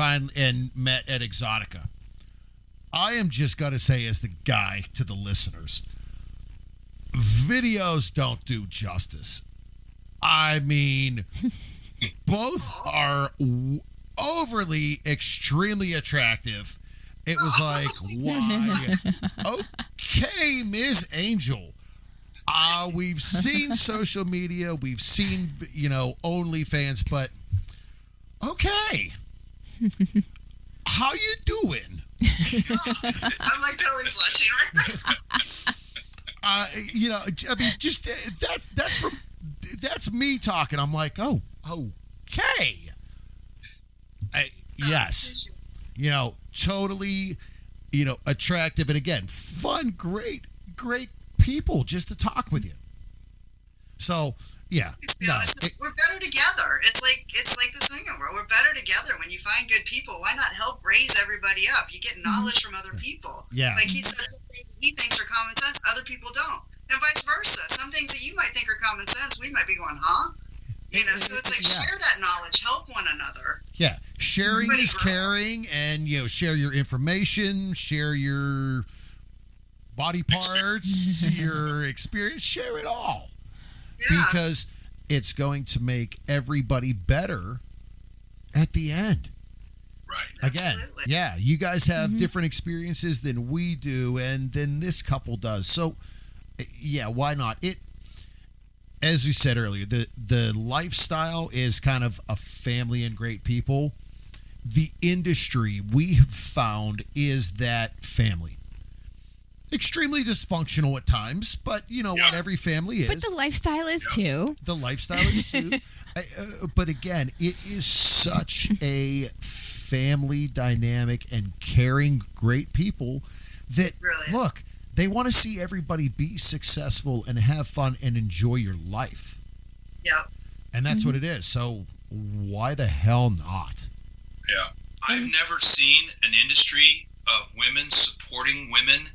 met at Exxxotica, I am just going to say, as the guy to the listeners, videos don't do justice. I mean, both are overly, extremely attractive. It was like, why? Okay, Miss Angel. We've seen social media. We've seen, OnlyFans, but okay. How you doing? I'm like totally blushing right now. I mean, just that's me talking. I'm like, oh, okay. Yes. Totally, attractive. And again, fun, great people just to talk with you. So, yeah. We're better together. It's like the swinging world. We're better together. When you find good people, why not help raise everybody up? You get knowledge from other people. Yeah. Like he said, some things he thinks are common sense, other people don't. And vice versa. Some things that you might think are common sense, we might be going, huh? So it's like share that knowledge, help one another. Yeah, sharing is caring, and share your information, share your body parts, your experience, share it all. Yeah. Because it's going to make everybody better at the end. Right. Again, Absolutely. yeah, you guys have different experiences than we do, and than this couple does. So, yeah, why not? As we said earlier, the lifestyle is kind of a family and great people. The industry we have found is that family. Extremely dysfunctional at times, but you know what? Every family is. But the lifestyle is too. The lifestyle is too. But again, it is such a family dynamic and caring, great people that, Really? look, they want to see everybody be successful and have fun and enjoy your life. Yep. And that's what it is. So why the hell not? Yeah. I've never seen an industry of women supporting women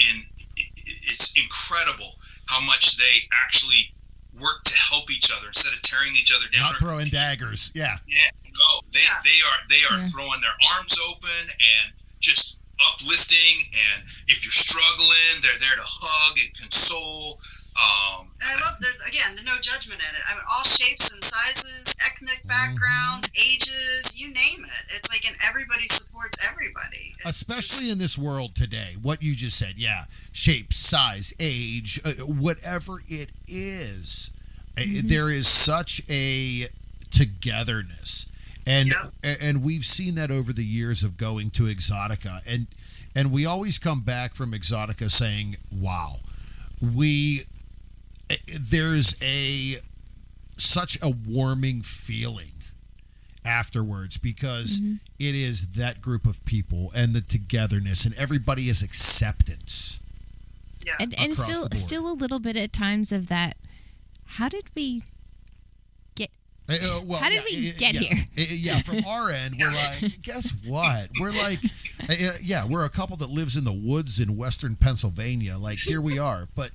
it's incredible how much they actually work to help each other instead of tearing each other down. Not throwing daggers. Yeah. Yeah, no, they are throwing their arms open and just uplifting. And if you're struggling, they're there to hug and console. And I love the no judgment in it. I mean, all shapes and sizes, ethnic backgrounds, ages, you name it. It's like, and everybody supports everybody. It's Especially in this world today, what you just said, yeah, shape, size, age, whatever it is, there is such a togetherness, and we've seen that over the years of going to Exxxotica, and we always come back from Exxxotica saying, "Wow, there's such a warming feeling afterwards because it is that group of people and the togetherness and everybody is acceptance." Yeah. And Across the board. still a little bit at times of that. How did we get? How did we get here? Yeah, from our end, we're like, guess what? We're like, we're a couple that lives in the woods in western Pennsylvania. Like, here we are, but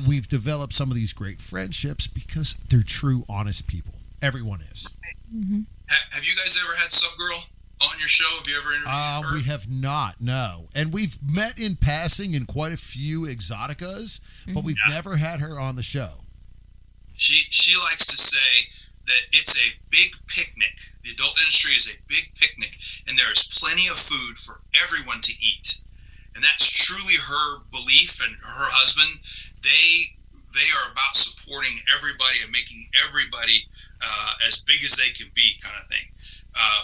we've developed some of these great friendships because they're true, honest people. Everyone is. Have you guys ever had some girl on your show? Have you ever interviewed her? We have not, no. And we've met in passing in quite a few Exxxoticas, but we've never had her on the show. She likes to say that it's a big picnic. The adult industry is a big picnic, and there is plenty of food for everyone to eat. And that's truly her belief, and her husband. They are about supporting everybody and making everybody as big as they can be, kind of thing.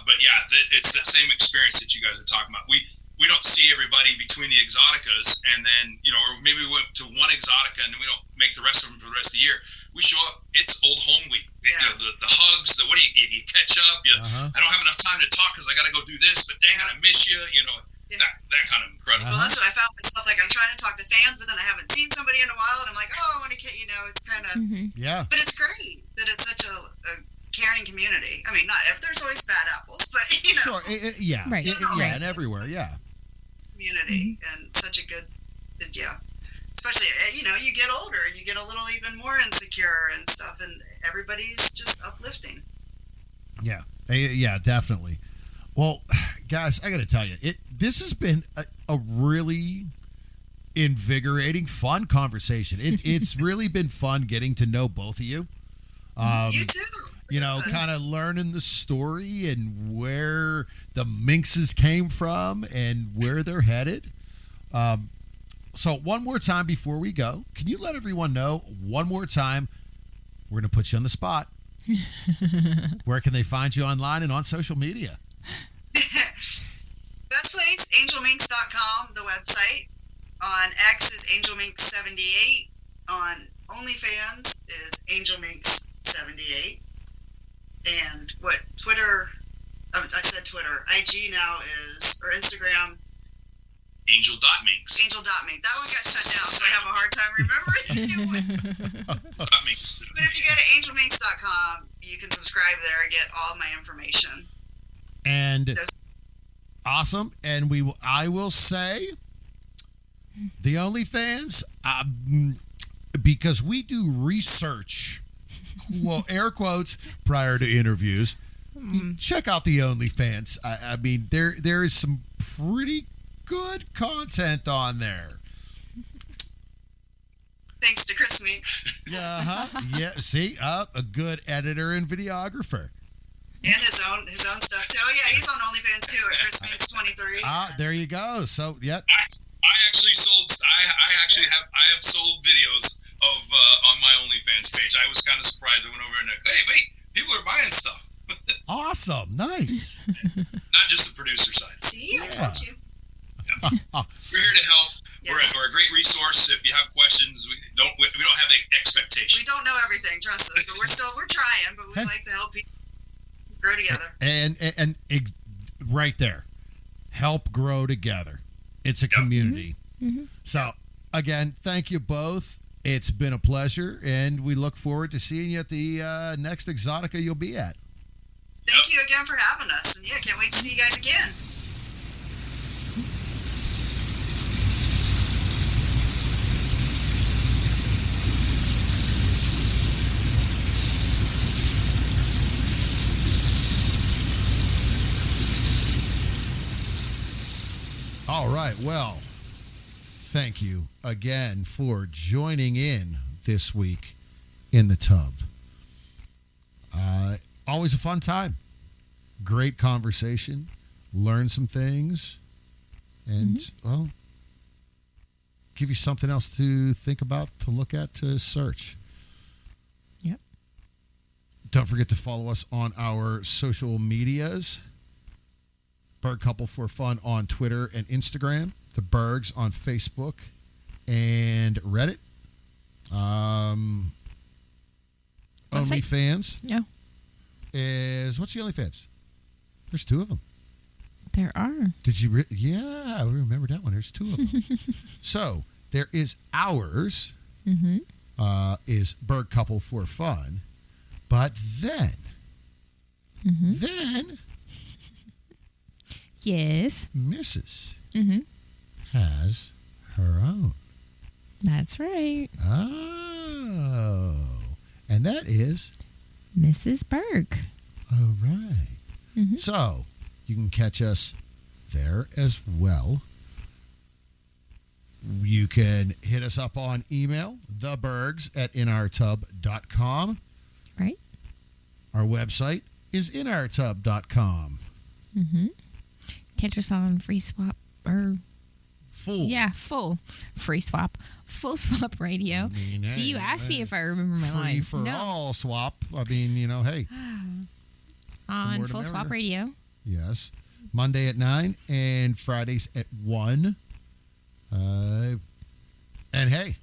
But yeah, it's that same experience that you guys are talking about. We don't see everybody between the Exxxoticas, and then, or maybe we went to one Exxxotica and we don't make the rest of them for the rest of the year. We show up, it's old home week. Yeah. The hugs, you catch up. I don't have enough time to talk because I got to go do this, but dang it, I miss you. That kind of incredible. Well, that's what I found myself. Like, I'm trying to talk to fans, but then I haven't seen somebody in a while, and I'm like, oh, I want to get, it's kind of, Yeah. but it's great that it's such a caring community. I mean, there's always bad apples, but, Sure. Yeah. Right. Yeah, and everywhere, yeah. community and such a good, especially, you get older and you get a little even more insecure and stuff, and everybody's just uplifting. Yeah. Yeah, definitely. Well, guys, I got to tell you, this has been a really invigorating, fun conversation. It's really been fun getting to know both of you. You too. Kind of learning the story and where the Minxes came from and where they're headed. So one more time before we go, can you let everyone know one more time? We're going to put you on the spot. Where can they find you online and on social media? Best place, angelminx.com, the website. On X is angelminx78. On OnlyFans is angelminx78. And Twitter, I said Twitter. IG now or Instagram. Angel.minx. Angel.minx. That one got shut down, so I have a hard time remembering the new one. Minx. But if you go to angelminx.com, you can subscribe there and get all my information. And awesome. And I will say, the OnlyFans, because we do research, well, air quotes, prior to interviews. Check out the OnlyFans. I mean, there is some pretty good content on there. Thanks to Cris Minx. Yeah, see, a good editor and videographer. And his own stuff too. Oh yeah, he's on OnlyFans too at Cris Minx 23. There you go. So, yep. I actually sold. I have sold videos of on my OnlyFans page. I was kind of surprised. I went over and hey, wait, people are buying stuff. Awesome. Nice. Not just the producer side. See, I told you. We're here to help. Yes. We're a great resource. If you have questions, we don't have any expectations. We don't know everything, trust us, but we're trying. But we like to help people grow together. And right there, help grow together. It's a community. Mm-hmm. So again, thank you both. It's been a pleasure, and we look forward to seeing you at the next Exxxotica you'll be at. Thank you again for having us, and can't wait to see you guys again. All right. Well, thank you again for joining in this week in the tub. Always a fun time. Great conversation. Learn some things. And, well, give you something else to think about, to look at, to search. Yep. Don't forget to follow us on our social medias. Berg Couple for Fun on Twitter and Instagram. The Bergs on Facebook and Reddit. OnlyFans. Yeah. What's the OnlyFans? There's two of them. There are. Did you? Yeah, I remember that one. There's two of them. So there is ours. Mm-hmm. Is Berg Couple for Fun, but then, Yes. Mrs. Mm-hmm. has her own. That's right. Oh, and that is Mrs. Berg. all right. Mm-hmm. So you can catch us there as well. You can hit us up on email, thebergs@inourtub.com. Right. Our website is inourtub.com. Mm-hmm. Catch us on Free Swap or Full. yeah, full Free Swap, Full Swap Radio. See, you asked me if I remember my Free lines. for No, all swap. I mean, hey. on more Full the Swap merrier. Radio. Yes. Monday at 9 and Fridays at 1. And hey,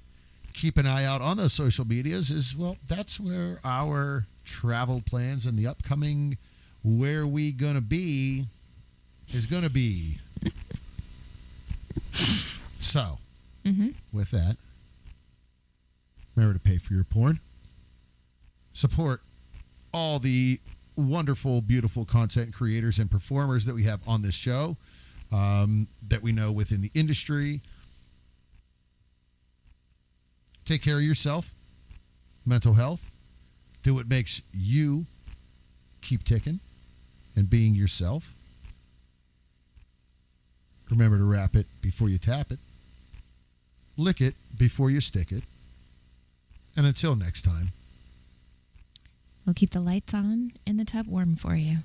keep an eye out on those social medias as well. That's where our travel plans and the upcoming where we gonna be is gonna be. So, with that, remember to pay for your porn. Support all the wonderful, beautiful content creators and performers that we have on this show, that we know within the industry. Take care of yourself, mental health. Do what makes you keep ticking and being yourself. Remember to wrap it before you tap it. Lick it before you stick it. And until next time. We'll keep the lights on and the tub warm for you.